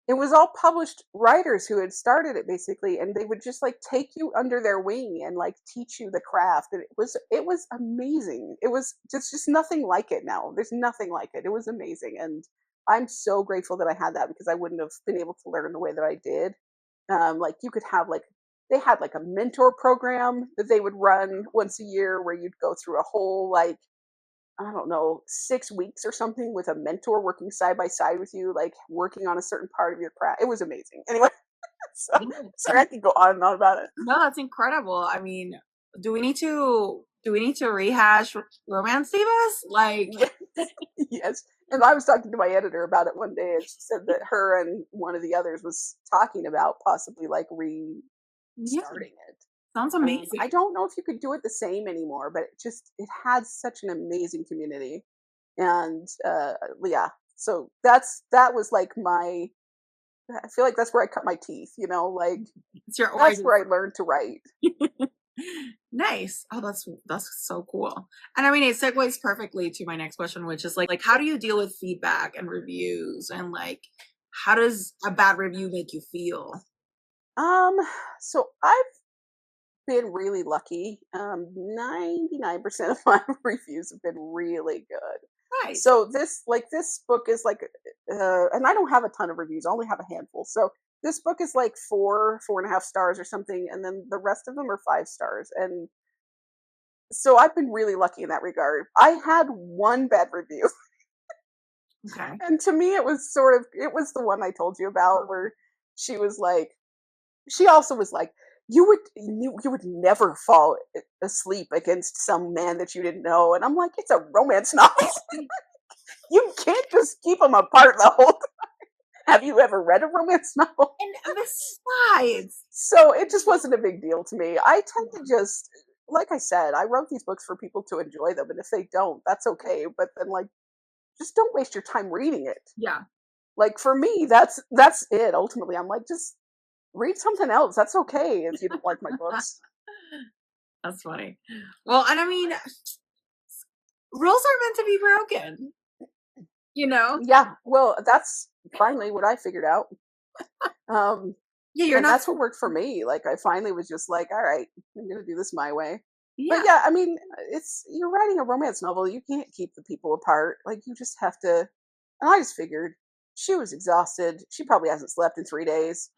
it was all published writers who had started it basically, and they would just like take you under their wing and like teach you the craft, and it was amazing. It was just nothing like it now. There's nothing like it. It was amazing, and I'm so grateful that I had that, because I wouldn't have been able to learn the way that I did. Like, you could have like, they had like a mentor program that they would run once a year where you'd go through a whole, like, I don't know, 6 weeks or something with a mentor working side by side with you, like working on a certain part of your craft. It was amazing. Anyway, so sorry, I can go on and on about it. No, that's incredible. I mean, do we need to rehash Romance Divas? Like, Yes. Yes. And I was talking to my editor about it one day, and she said that her and one of the others was talking about possibly like restarting it. Sounds amazing. I don't know if you could do it the same anymore, but it had such an amazing community, and yeah. So that was like my. I feel like that's where I cut my teeth. You know, like it's your that's where I learned to write. Nice. Oh, that's so cool. And I mean, it segues perfectly to my next question, which is like how do you deal with feedback and reviews, and like how does a bad review make you feel? So I've been really lucky. 99% of my reviews have been really good. Nice. So this book is like, and I don't have a ton of reviews. I only have a handful. So this book is like 4.5 stars or something, and then the rest of them are 5 stars. And so I've been really lucky in that regard. I had one bad review. Okay. And to me, it was the one I told you about, where she was like, she also was like, you would never fall asleep against some man that you didn't know. And I'm like, it's a romance novel. You can't just keep them apart the whole time. Have you ever read a romance novel? And besides, so it just wasn't a big deal to me. I tend to just, like I said, I wrote these books for people to enjoy them, and if they don't, that's okay. But then, like, just don't waste your time reading it. Yeah. Like, for me, that's it. Ultimately, I'm like, just read something else. That's okay if you don't like my books. That's funny. Well, and I mean, rules are meant to be broken. You know? Yeah. Well, that's finally what I figured out. Yeah, you're not. That's what worked for me. Like, I finally was just like, all right, I'm gonna do this my way. Yeah. But yeah, I mean, you're writing a romance novel. You can't keep the people apart. Like, you just have to. And I just figured she was exhausted. She probably hasn't slept in 3 days.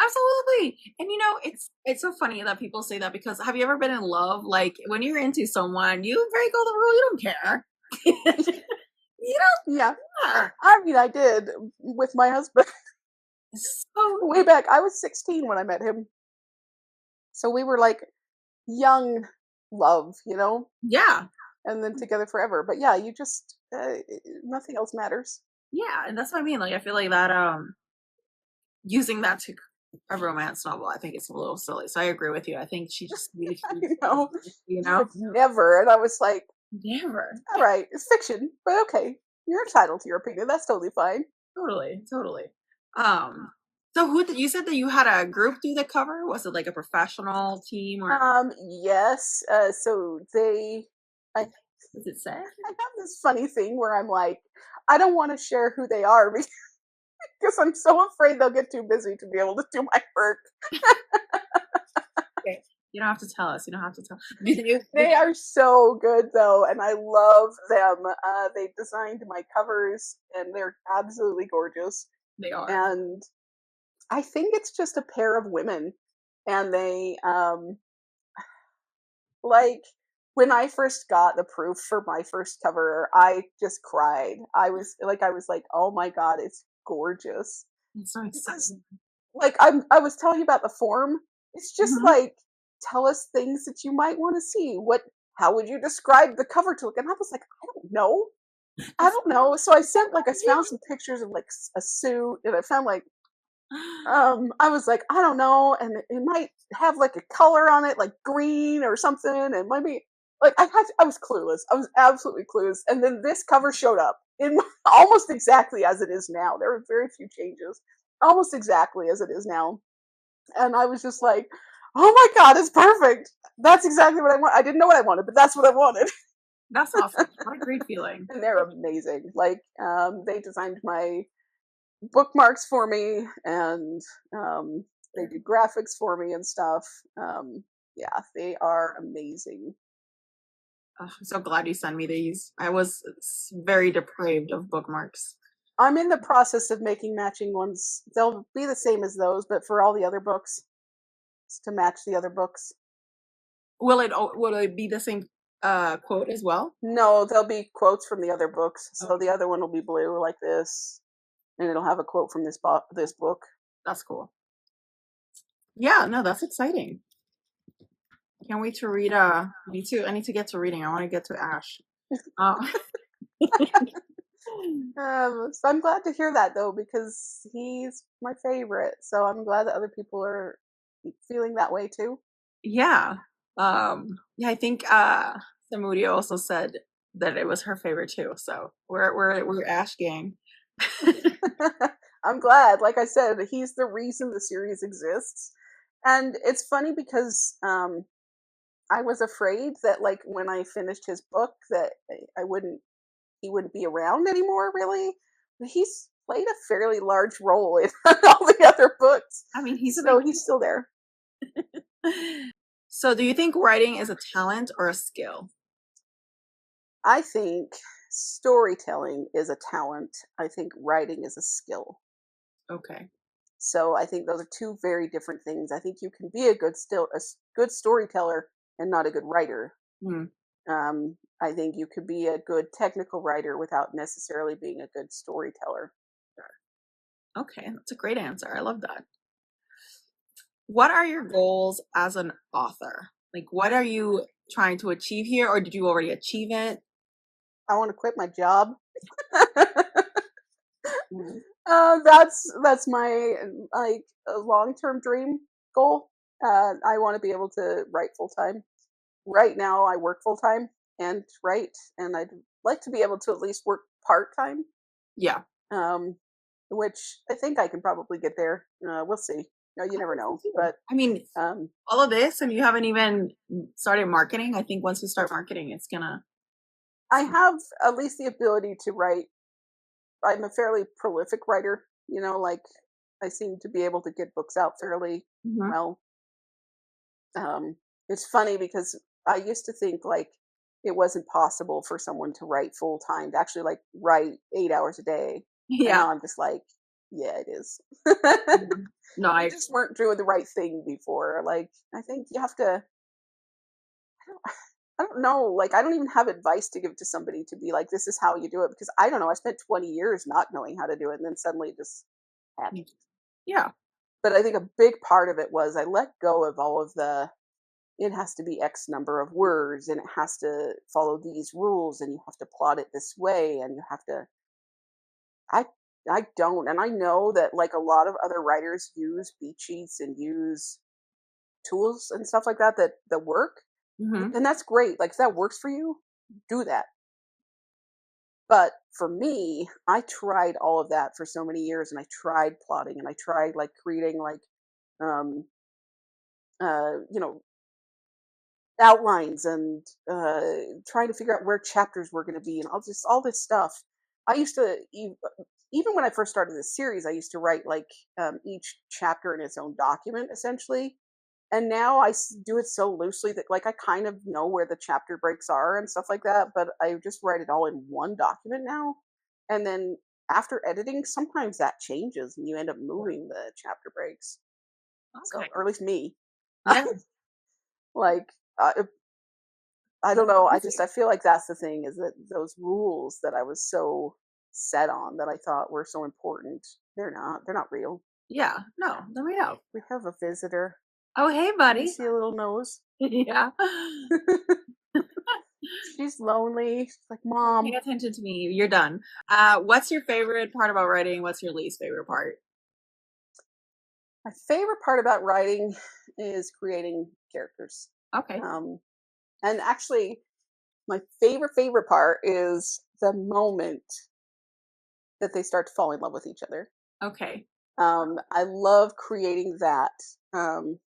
Absolutely. And you know, it's so funny that people say that, because have you ever been in love? Like, when you're into someone, you break all the rules, you don't care. You don't. Yeah. I mean, I did with my husband. So Way back. I was 16 when I met him. So we were like young love, you know? yeah. And then together forever. But yeah, you just, nothing else matters. Yeah, and that's what I mean. Like, I feel like that using that to a romance novel, I think it's a little silly. So I agree with you. I think she just needed to, you know, never. And I was like, never. All right, it's fiction, but okay, you're entitled to your opinion. That's totally fine. Totally. So who did you said that you had a group do the cover? Was it like a professional team or Yes. So I does it say? I have this funny thing where I'm like, I don't want to share who they are because I'm so afraid they'll get too busy to be able to do my work. Okay. You don't have to tell us. You don't have to tell. You, They are so good though, and I love them. They designed my covers, and they're absolutely gorgeous. they are. And I think it's just a pair of women, and they like when I first got the proof for my first cover, I just cried. I was like, oh my god, it's gorgeous. I'm so Because excited. like I was telling you about the form. It's just Mhm. like tell us things that you might want to see. How would you describe the cover to look? And I was like, I don't know. I That's don't know. So I so sent like I found some pictures of like a suit, and I found like cute. I was like, I don't know, and it might have like a color on it, like green or something, and maybe like I was clueless. I was absolutely clueless. And then this cover showed up in almost exactly as it is now. There were very few changes, almost exactly as it is now. And I was just like, oh my god, it's perfect. That's exactly what I want. I didn't know what I wanted, but that's what I wanted. That's awesome. What a great feeling. And they're amazing. Like, they designed my bookmarks for me, and they do graphics for me and stuff. Yeah, they are amazing. Oh, I'm so glad you sent me these. I was very depraved of bookmarks. I'm in the process of making matching ones. They'll be the same as those, but for all the other books, to match the other books. Will it be the same quote as well? No, there'll be quotes from the other books. So the Okay, other one will be blue like this, and it'll have a quote from this book. that's cool. Yeah, no, that's exciting. Can't wait to read. I need to get to reading. I want to get to Ash. Uh, So I'm glad to hear that though, because he's my favorite. So I'm glad that other people are feeling that way too. yeah. Yeah, I think Samudi also said that it was her favorite too. So we're Ash gang. I'm glad. Like I said, he's the reason the series exists. And it's funny because I was afraid that like when I finished his book that I wouldn't he wouldn't be around anymore really. But he's played a fairly large role in all the other books. I mean, he's a So big. he's still there. So, do you think writing is a talent or a skill? I think storytelling is a talent. I think writing is a skill. Okay. So I think those are two very different things. I think you can be a good storyteller and not a good writer. Hmm. I think you could be a good technical writer without necessarily being a good storyteller. Okay, that's a great answer. I love that. What are your goals as an author? Like, what are you trying to achieve here, or did you already achieve it? I want to quit my job. Mhm. That's my like long term dream goal. I want to be able to write full time. Right now, I work full time and write, and I'd like to be able to at least work part time. Yeah. Um, which I think I can probably get there. We'll see. No, you I never think so know. too. But I mean, um, all of this, and you haven't even started marketing. I think once you start marketing, it's gonna. I have at least the ability to write. I'm a fairly prolific writer. Like I seem to be able to get books out fairly Mhm. well. Um, it's funny because I used to think like it wasn't possible for someone to write full time, to actually like write 8 hours a day. And Yeah. now I'm just like, yeah, it is. Mhm. No, You I. just weren't doing the right thing before. Like, I think you have to, I don't know, like, I don't even have advice to give to somebody to be like, this is how you do it. Because I don't know, I spent 20 years not knowing how to do it. And then suddenly it just happened. Yeah. But I think a big part of it was I let go of all of it has to be X number of words and it has to follow these rules and you have to plot it this way and you have to I I don't. And I know that like a lot of other writers use beat sheets and use tools and stuff like that work. Hmm. And that's great. Like if that works for you, do that. But for me, I tried all of that for so many years, and I tried plotting, and I tried like creating like um you know, outlines, and trying to figure out where chapters were going to be, and all this stuff. I used to even when I first started this series, I used to write like each chapter in its own document essentially. And now do it so loosely that like I kind of know where the chapter breaks are and stuff like that, but I just write it all in one document now. And then after editing, sometimes that changes and you end up moving the chapter breaks. So, Okay. or at least me. Yeah. Like I don't know. I feel like that's the thing, is that those rules that I was so set on, that I thought were so important, they're not. They're not real. Yeah. No, let me know. We have a visitor. Oh, hey, You buddy. see a little nose. Yeah. She's lonely. She's like, Pay Mom. attention to me. You're done. What's your favorite part about writing? What's your least favorite part? My favorite part about writing is creating characters. Okay. Um, and actually, my favorite part is the moment that they start to fall in love with each other. Okay. I love creating that. Um,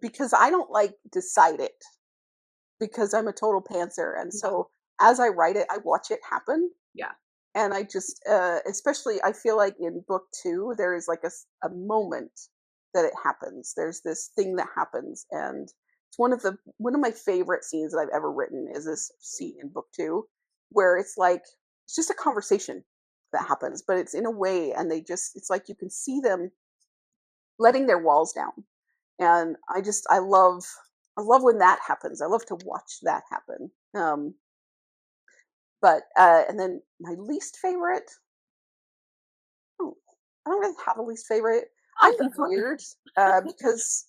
because I don't like decide it, because I'm a total pantser, and so as I write it, I watch it happen. Yeah. And I just, especially, I feel like in book 2, there is like a moment that it happens. There's this thing that happens, and it's one of my favorite scenes that I've ever written is this scene in book 2, where it's like it's just a conversation that happens, but it's in a way, and it's like you can see them letting their walls down, and I love when that happens. I love to watch that happen. But and then my least favorite, oh, I don't really have a least favorite. I'm Oh, that's weird because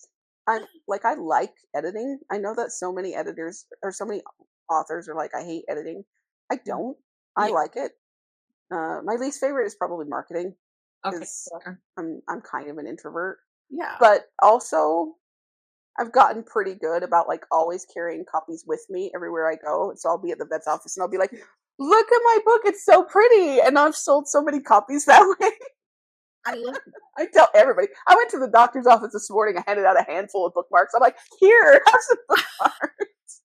I like editing. I know that so many editors or so many authors are like, I hate editing. I don't. I yeah. like it. My least favorite is probably marketing, Okay. because Sure. I'm kind of an introvert. Yeah. But also, I've gotten pretty good about like always carrying copies with me everywhere I go. So I'll be at the vet's office and I'll be like, "Look at my book, it's so pretty." And I've sold so many copies that way. I love I tell everybody. I went to the doctor's office this morning. I handed out a handful of bookmarks. I'm like, "Here, have some bookmarks."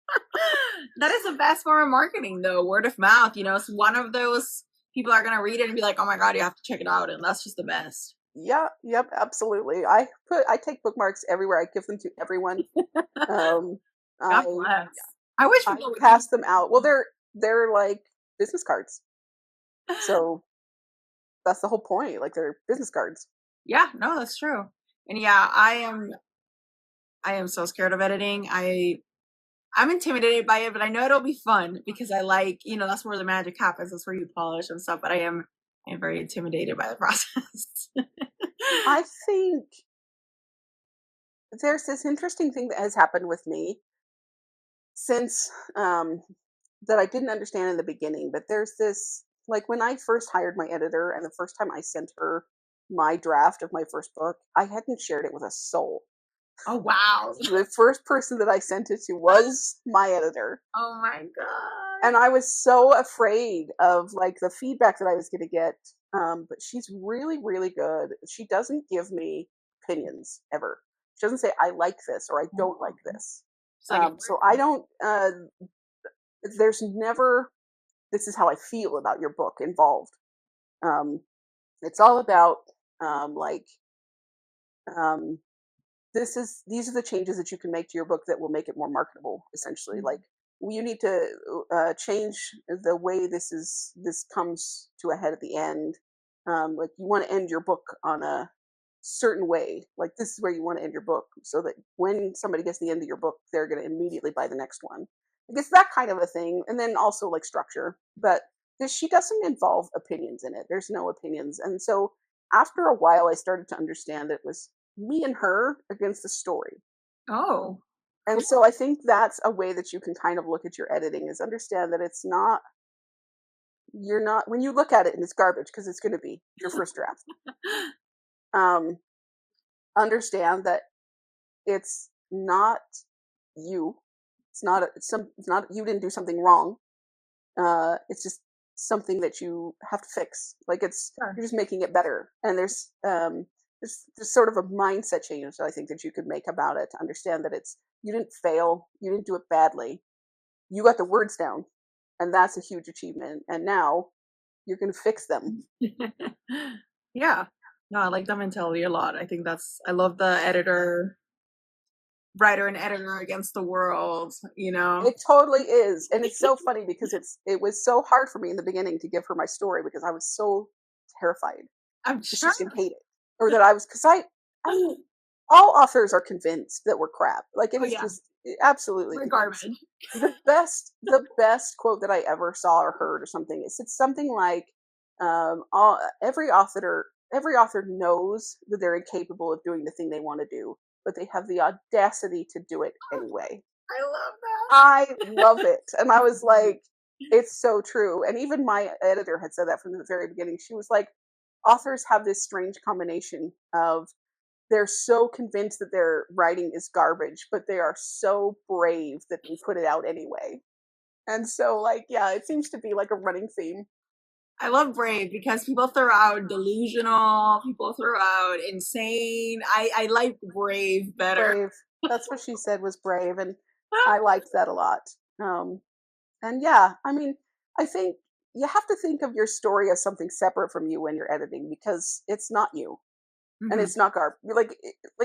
that is the best form of marketing, though. Word of mouth. It's one of those people are gonna read it and be like, "Oh my god, you have to check it out," and that's just the best. Yeah, yep, absolutely. I take bookmarks everywhere. I give them to everyone. Um, I God bless. I wish I people would use. pass them out. Well, they're like business cards. So that's the whole point. Like, they're business cards. Yeah, no, that's true. And yeah, I am so scared of editing. I'm intimidated by it, but I know it'll be fun because I like, that's where the magic happens. That's where you polish and stuff. But I am very intimidated by the process. I think there's this interesting thing that has happened with me since that I didn't understand in the beginning. But there's this, like, when I first hired my editor, and the first time I sent her my draft of my first book, I hadn't shared it with a soul. Oh wow. The first person that I sent it to was my editor. Oh my god. And I was so afraid of like the feedback that I was going to get. But she's really, really good. She doesn't give me opinions ever. She doesn't say I like this or I don't like this. It's like So I don't. There's never this is how I feel about your book involved. Um, it's all about like um, these are the changes that you can make to your book that will make it more marketable, essentially. Like, you need to change the way this comes to a head at the end. Like, you want to end your book on a certain way. Like, this is where you want to end your book, so that when somebody gets to the end of your book, they're going to immediately buy the next one. I guess that kind of a thing. And then also like structure. But she doesn't involve opinions in it. There's no opinions. And so after a while, I started to understand that it was me and her against the story. oh, And cool. so I think that's a way that you can kind of look at your editing, is understand that you're not, when you look at it and it's garbage, because it's going to be your first draft. Um, understand that it's not you. It's not you didn't do something wrong. It's just something that you have to fix. Like Sure. you're just making it better. And there's sort of a mindset change that I think that you could make about it to understand that you didn't fail, you didn't do it badly, you got the words down, and that's a huge achievement. And now you're going to fix them. Yeah. No, I like that mentality a lot. I think I love the writer and editor against the world, you know? It totally is. And it's so funny because it was so hard for me in the beginning to give her my story because I was so terrified I'm that sure. she's going to hate it, or that I mean, all authors are convinced that we're crap. Like it Oh, is yeah. just absolutely We're convinced. garbage. The best quote that I ever saw or heard or something, it's something like, all, every author knows that they're incapable of doing the thing they want to do, but they have the audacity to do it anyway. I love that. I love it. And I was like, it's so true. And even my editor had said that from the very beginning. She was like, authors have this strange combination of they're so convinced that their writing is garbage, but they are so brave that they put it out anyway. And so, like, yeah, it seems to be like a running theme. I love brave because people throw out delusional, people throw out insane. I like brave better. Brave. That's what she said, was brave. And I liked that a lot. Um, and yeah, I mean, I think you have to think of your story as something separate from you when you're editing, because it's not you. And Mhm. it's not garbage. Like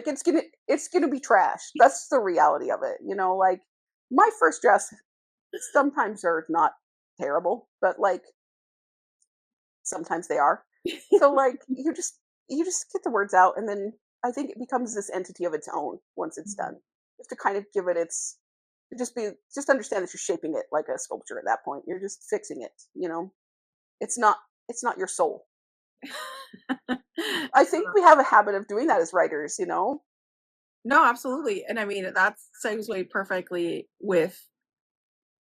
it's gonna be trash. That's the reality of it. Like my first drafts sometimes are not terrible, but like sometimes they are. So like you just get the words out, and then I think it becomes this entity of its own once it's done. You have to kind of give it its just understand that you're shaping it like a sculpture at that point. You're just fixing it. It's not it's not your soul. I think we have a habit of doing that as writers. No, absolutely. And I mean, that segues perfectly with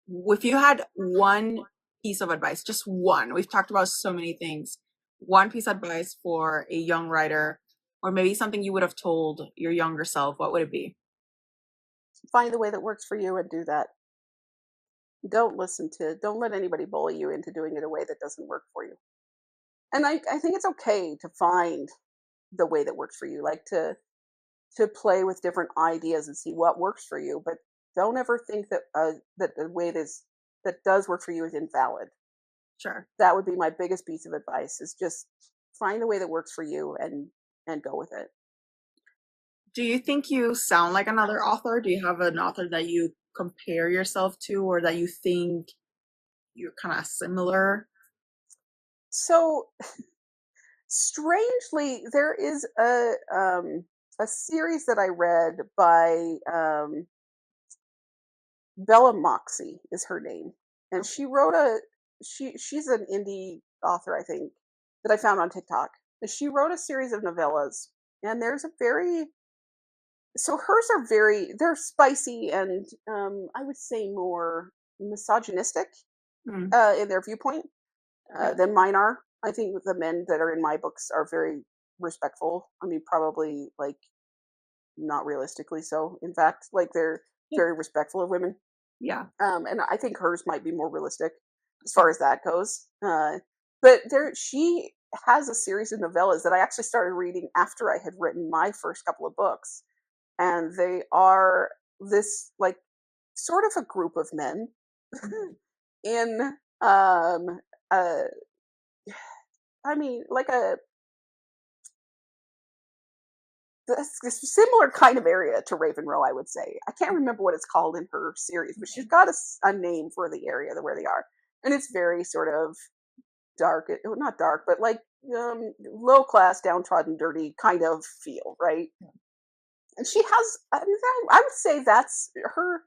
if you had one piece of advice, just one, we've talked about so many things, one piece of advice for a young writer, or maybe something you would have told your younger self, what would it be? Find the way that works for you and do that. Don't let anybody bully you into doing it a way that doesn't work for you. And I think it's okay to find the way that works for you, like to play with different ideas and see what works for you, but don't ever think that the way that does work for you is invalid. Sure. That would be my biggest piece of advice, is just find the way that works for you and go with it. Do you think you sound like another author? Do you have an author that you compare yourself to, or that you think you're kind of similar? So strangely, there is a series that I read by Bella Moxie is her name, and Okay. she's an indie author, I think, that I found on TikTok. And she wrote a series of novellas, and there's a very so hers are they're spicy and I would say more misogynistic Hmm. in their viewpoint Okay. than mine are. I think the men that are in my books are very respectful. I mean, probably like not realistically so. In fact, like they're very respectful of women. Yeah. And I think hers might be more realistic as Okay. far as that goes. But she has a series of novellas that I actually started reading after I had written my first couple of books, and they are this like sort of a group of men Mhm. in uh I mean like this similar kind of area to Raven Row, I would say. I can't remember what it's called in her series, but she's got a name for the area where they are, and it's very sort of dark, not dark, but like low class, downtrodden, dirty kind of feel, right? And she has, I mean, I would say that's her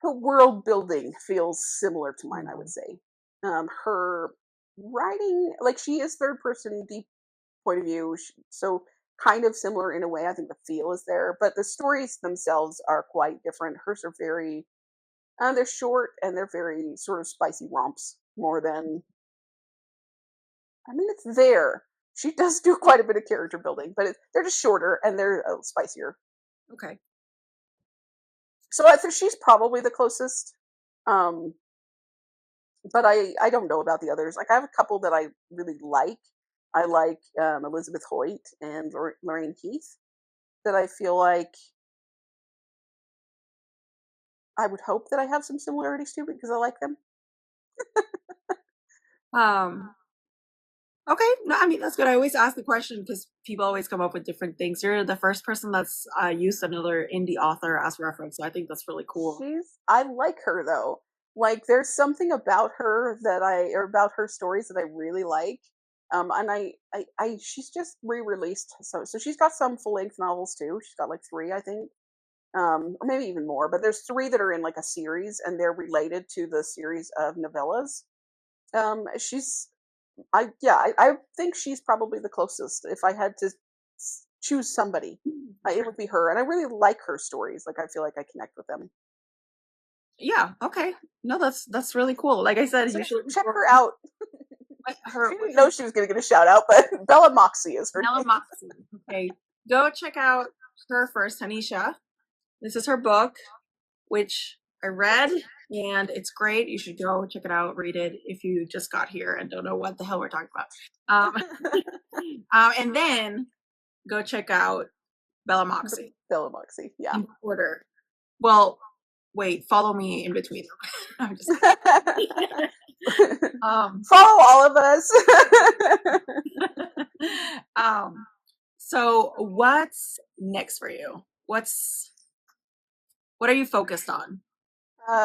world building feels similar to mine. I would Mhm. say her writing, like she is third person, deep point of view, so kind of similar in a way. I think the feel is there, but the stories themselves are quite different. Hers are very, they're short and they're very sort of spicy romps more than. I mean, it's there. She does do quite a bit of character building, but they're just shorter and they're spicier. Okay. So I think she's probably the closest. Um, but I don't know about the others. Like I have a couple that I really like. I like Elizabeth Hoyt and Lorraine Heath that I feel like I would hope that I have some similarities to because I like them. Um, okay, no, I mean that's good. I always ask the question because people always come up with different things. You're the first person that's used another indie author as reference, so I think that's really cool. I like her though. Like there's something about her that or about her stories that I really like. And she's just re-released. So she's got some full length novels too. She's got like 3, I think. Or maybe even more, but there's 3 that are in like a series and they're related to the series of novellas. She's I think she's probably the closest. If I had to choose somebody, it would be her. And I really like her stories. Like I feel like I connect with them. Yeah, okay. No, that's really cool. Like I said, So you should look check for her out. her. She didn't know she was going to get a shout out, but Bella Moxie is her Nella name. Moxie. Okay, go check out her first, Taneasha. This is her book, which I read, and it's great. You should go check it out, read it if you just got here and don't know what the hell we're talking about. And then go check out Bella Moxie Bella Moxie, yeah. in order. Well, wait, follow me in between. I'm just Follow all of us. So what's next for you? What are you focused on?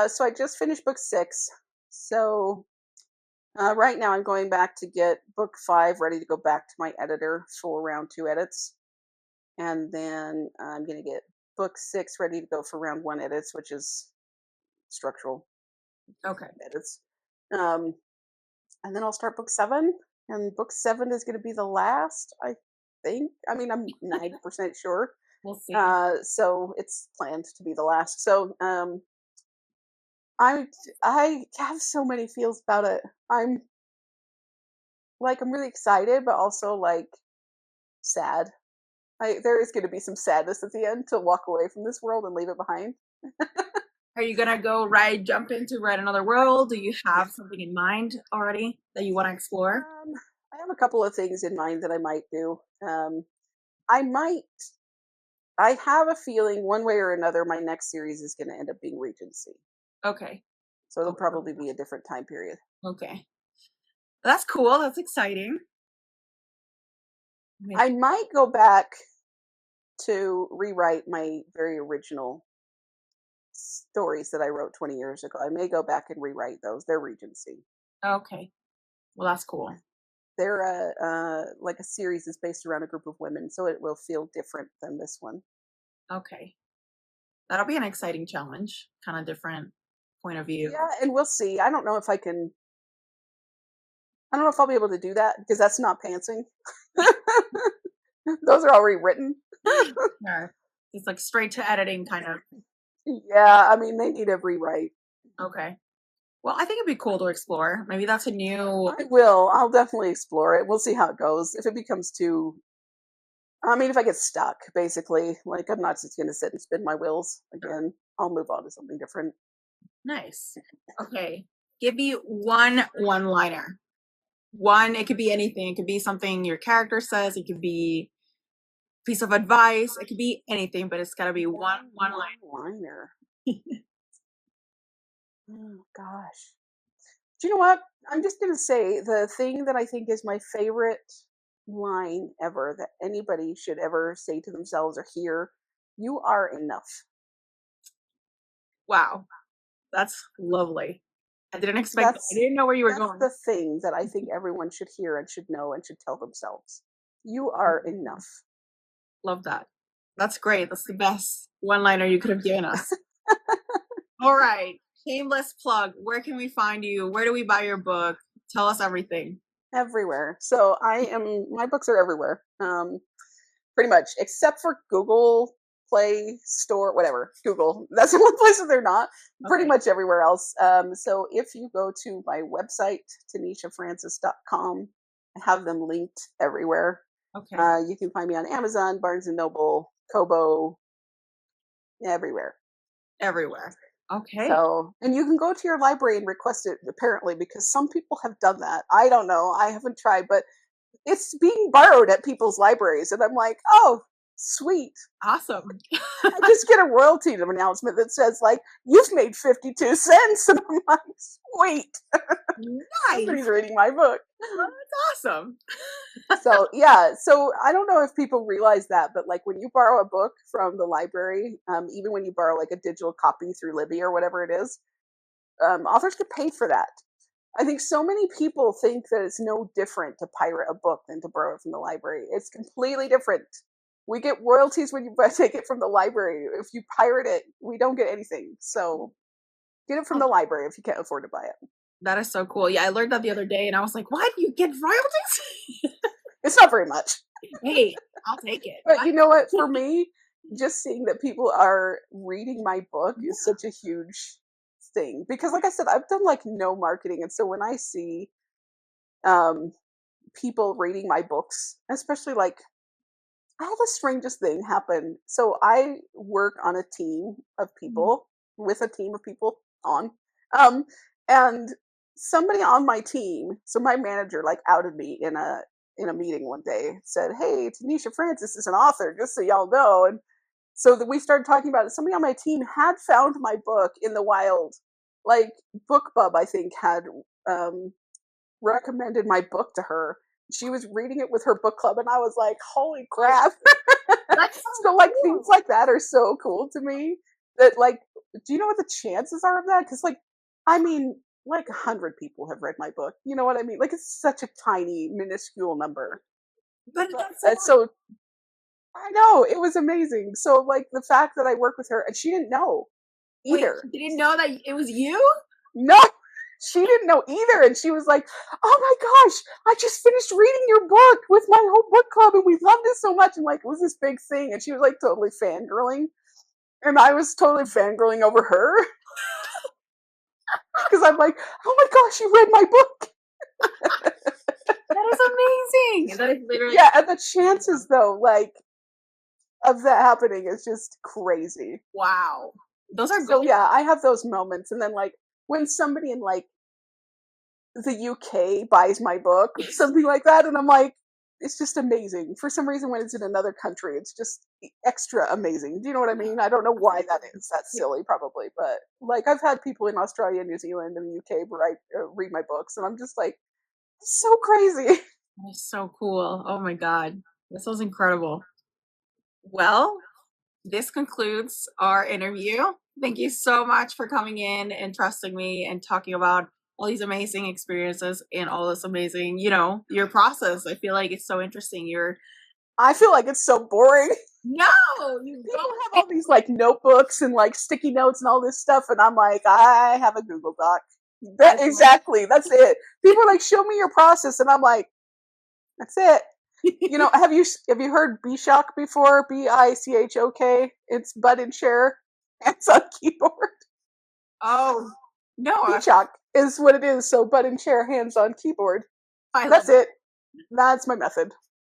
So I just finished book 6. So right now I'm going back to get book 5 ready to go back to my editor for round 2 edits. And then I'm going to get book 6 ready to go for round 1 edits, which is structural Okay. edits. And then I'll start book 7. And book 7 is going to be the last, I think. I mean, I'm 90% sure. We'll see. So it's planned to be the last. So I have so many feels about it. I'm really excited, but also like sad. There is going to be some sadness at the end to walk away from this world and leave it behind. Are you gonna go jump into write another world? Do you have something in mind already that you want to explore? I have a couple of things in mind that I might do. I have a feeling one way or another my next series is going to end up being Regency. Okay. So it'll probably be a different time period. Okay. That's cool. That's exciting. I might go back to rewrite my very original stories that I wrote 20 years ago. I may go back and rewrite those. They're Regency. Okay. Well, that's cool. They're like a series that's based around a group of women, so it will feel different than this one. Okay. That'll be an exciting challenge, kind of different point of view. Yeah, and we'll see. I don't know if I'll be able to do that because that's not pantsing. Those are already written. Sure. It's like straight to editing kind of. Yeah, I mean, they need a rewrite. Okay. Well, I think it'd be cool to explore. Maybe that's a new. I will. I'll definitely explore it. We'll see how it goes. If it becomes too, I mean, if I get stuck, basically, like I'm not just going to sit and spin my wheels again. I'll move on to something different. Nice. Okay. Give me one-liner. One, it could be anything. It could be something your character says. It could be a piece of advice. It could be anything, but it's got to be one liner. Oh gosh. Do you know what? I'm just going to say the thing that I think is my favorite line ever that anybody should ever say to themselves or hear: "You are enough." Wow. That's lovely. I didn't expect that. I didn't know where you were going. That's the thing that I think everyone should hear and should know and should tell themselves. You are enough. Love that. That's great. That's the best one-liner you could have given us. All right. Shameless plug. Where can we find you? Where do we buy your book? Tell us everything. Everywhere. So my books are everywhere. Pretty much, except for Google Play Store, whatever. Google. That's the one place that they're not. Okay. Pretty much everywhere else. So if you go to my website, TaneashaFrancis.com, I have them linked everywhere. Okay. You can find me on Amazon, Barnes & Noble, Kobo, everywhere. Everywhere. Okay. So, and you can go to your library and request it apparently, because some people have done that. I don't know. I haven't tried, but it's being borrowed at people's libraries. And I'm like, oh, sweet. Awesome. I just get a royalty announcement that says, like, you've made 52 cents. And I'm like, sweet. Nice. Somebody's reading my book. Oh, that's awesome. So, yeah. So I don't know if people realize that, but like when you borrow a book from the library, even when you borrow like a digital copy through Libby or whatever it is, authors get paid for that. I think so many people think that it's no different to pirate a book than to borrow it from the library. It's completely different. We get royalties when you take it from the library. If you pirate it, we don't get anything. So get it from the library if you can't afford to buy it. That is so cool. Yeah, I learned that the other day and I was like, what? You get royalties? It's not very much. Hey, I'll take it. But you know what? For me, just seeing that people are reading my book is such a huge thing. Because like I said, I've done like no marketing. And so when I see people reading my books, especially like I had the strangest thing happen. So I work on a team of people with a team of people on, and somebody on my team. So my manager like outed me in a meeting one day. Said, "Hey, Taneasha Francis is an author, just so y'all know." And so that we started talking about it. Somebody on my team had found my book in the wild. Like BookBub, I think, had recommended my book to her. She was reading it with her book club, and I was like, "Holy crap!" That's So like things like that are so cool to me. That like, do you know what the chances are of that? Because like, I mean, like 100 people have read my book. You know what I mean? Like it's such a tiny, minuscule number. But that's So I know it was amazing. So like the fact that I work with her and she didn't know either. Wait, you didn't know that it was you? No, she didn't know either. And she was like, "Oh my gosh, I just finished reading your book with my whole book club and we loved it so much." And like, it was this big thing. And she was like totally fangirling. And I was totally fangirling over her. Because I'm like, "Oh my gosh, you read my book." That is amazing. That is literally. Yeah, and the chances though, like, of that happening is just crazy. Wow. Those are So gold. yeah, I have those moments. And then like when somebody in like the UK buys my book, something like that, and I'm like, it's just amazing. For some reason, when it's in another country, it's just extra amazing. Do you know what I mean? I don't know why that is. That's silly, probably, but like I've had people in Australia, New Zealand, and the UK read my books, and I'm just like, it's so crazy. That is so cool. Oh my God. This was incredible. Well, this concludes our interview. Thank you so much for coming in and trusting me and talking about all these amazing experiences and all this amazing, your process. I feel like it's so interesting. I feel like it's so boring. No, you People don't. have all these like notebooks and like sticky notes and all this stuff, and I'm like, I have a Google Doc. Exactly, that's it. People are like, show me your process, and I'm like, that's it. Have you heard Bishok before? Bichok. It's bud and share. Hands on keyboard. Oh no, Bishok is what it is. So bud and share, hands on keyboard. That's it. That's my method.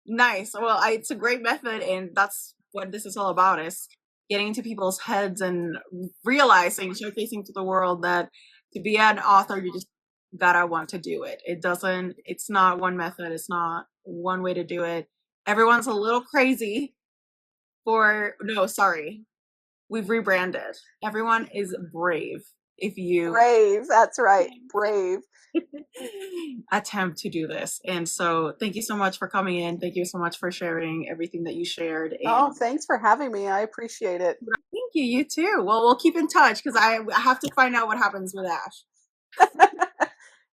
Nice. Well, it's a great method, and that's what this is all about: is getting into people's heads and realizing, showcasing to the world that to be an author, you just gotta want to do it. It's not one method. It's not one way to do it. Everyone's a little crazy no, sorry. We've rebranded. Everyone is brave if you Brave. That's right. Brave. attempt to do this. And so thank you so much for coming in. Thank you so much for sharing everything that you shared. And Thanks for having me. I appreciate it. thank you. You too. Well, we'll keep in touch because I have to find out what happens with Ash.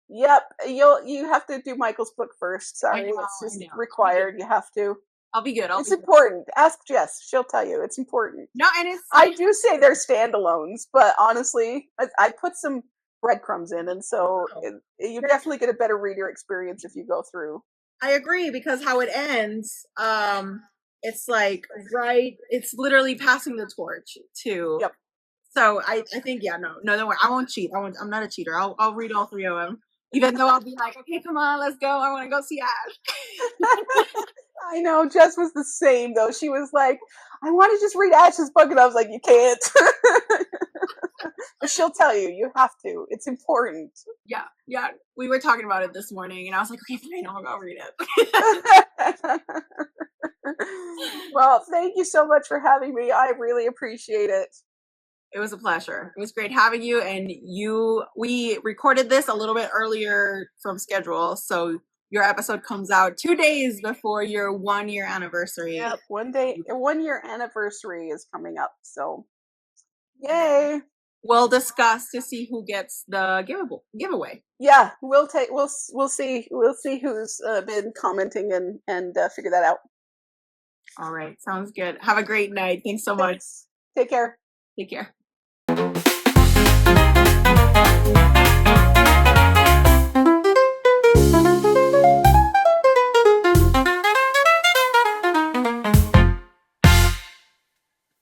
Yep. You have to do Michael's book first. Sorry. It's just required. You have to. I'll be good. It's important. Ask Jess. She'll tell you. It's important. No, and I do say they're standalones, but honestly, I put some breadcrumbs in, and so you definitely get a better reader experience if you go through. I agree, because how it ends, it's like it's literally passing the torch to. Yep. So I think no, don't worry. I won't cheat. I'm not a cheater. I'll read all 3 of them, even though I'll be like, okay, come on, let's go. I want to go see Ash. I know. Jess was the same though. She was like, I want to just read Ash's book, and I was like, you can't. But she'll tell you, you have to. It's important. Yeah. We were talking about it this morning, and I was like, okay, fine, I'll read it. Well, thank you so much for having me. I really appreciate it. It was a pleasure. It was great having you. And we recorded this a little bit earlier from schedule, so your episode comes out 2 days before your 1 year anniversary. Yep, 1 year anniversary is coming up. So, yay! We'll discuss to see who gets the giveaway. Yeah, we'll see who's been commenting and figure that out. All right, sounds good. Have a great night. Thanks so much. Take care. Take care.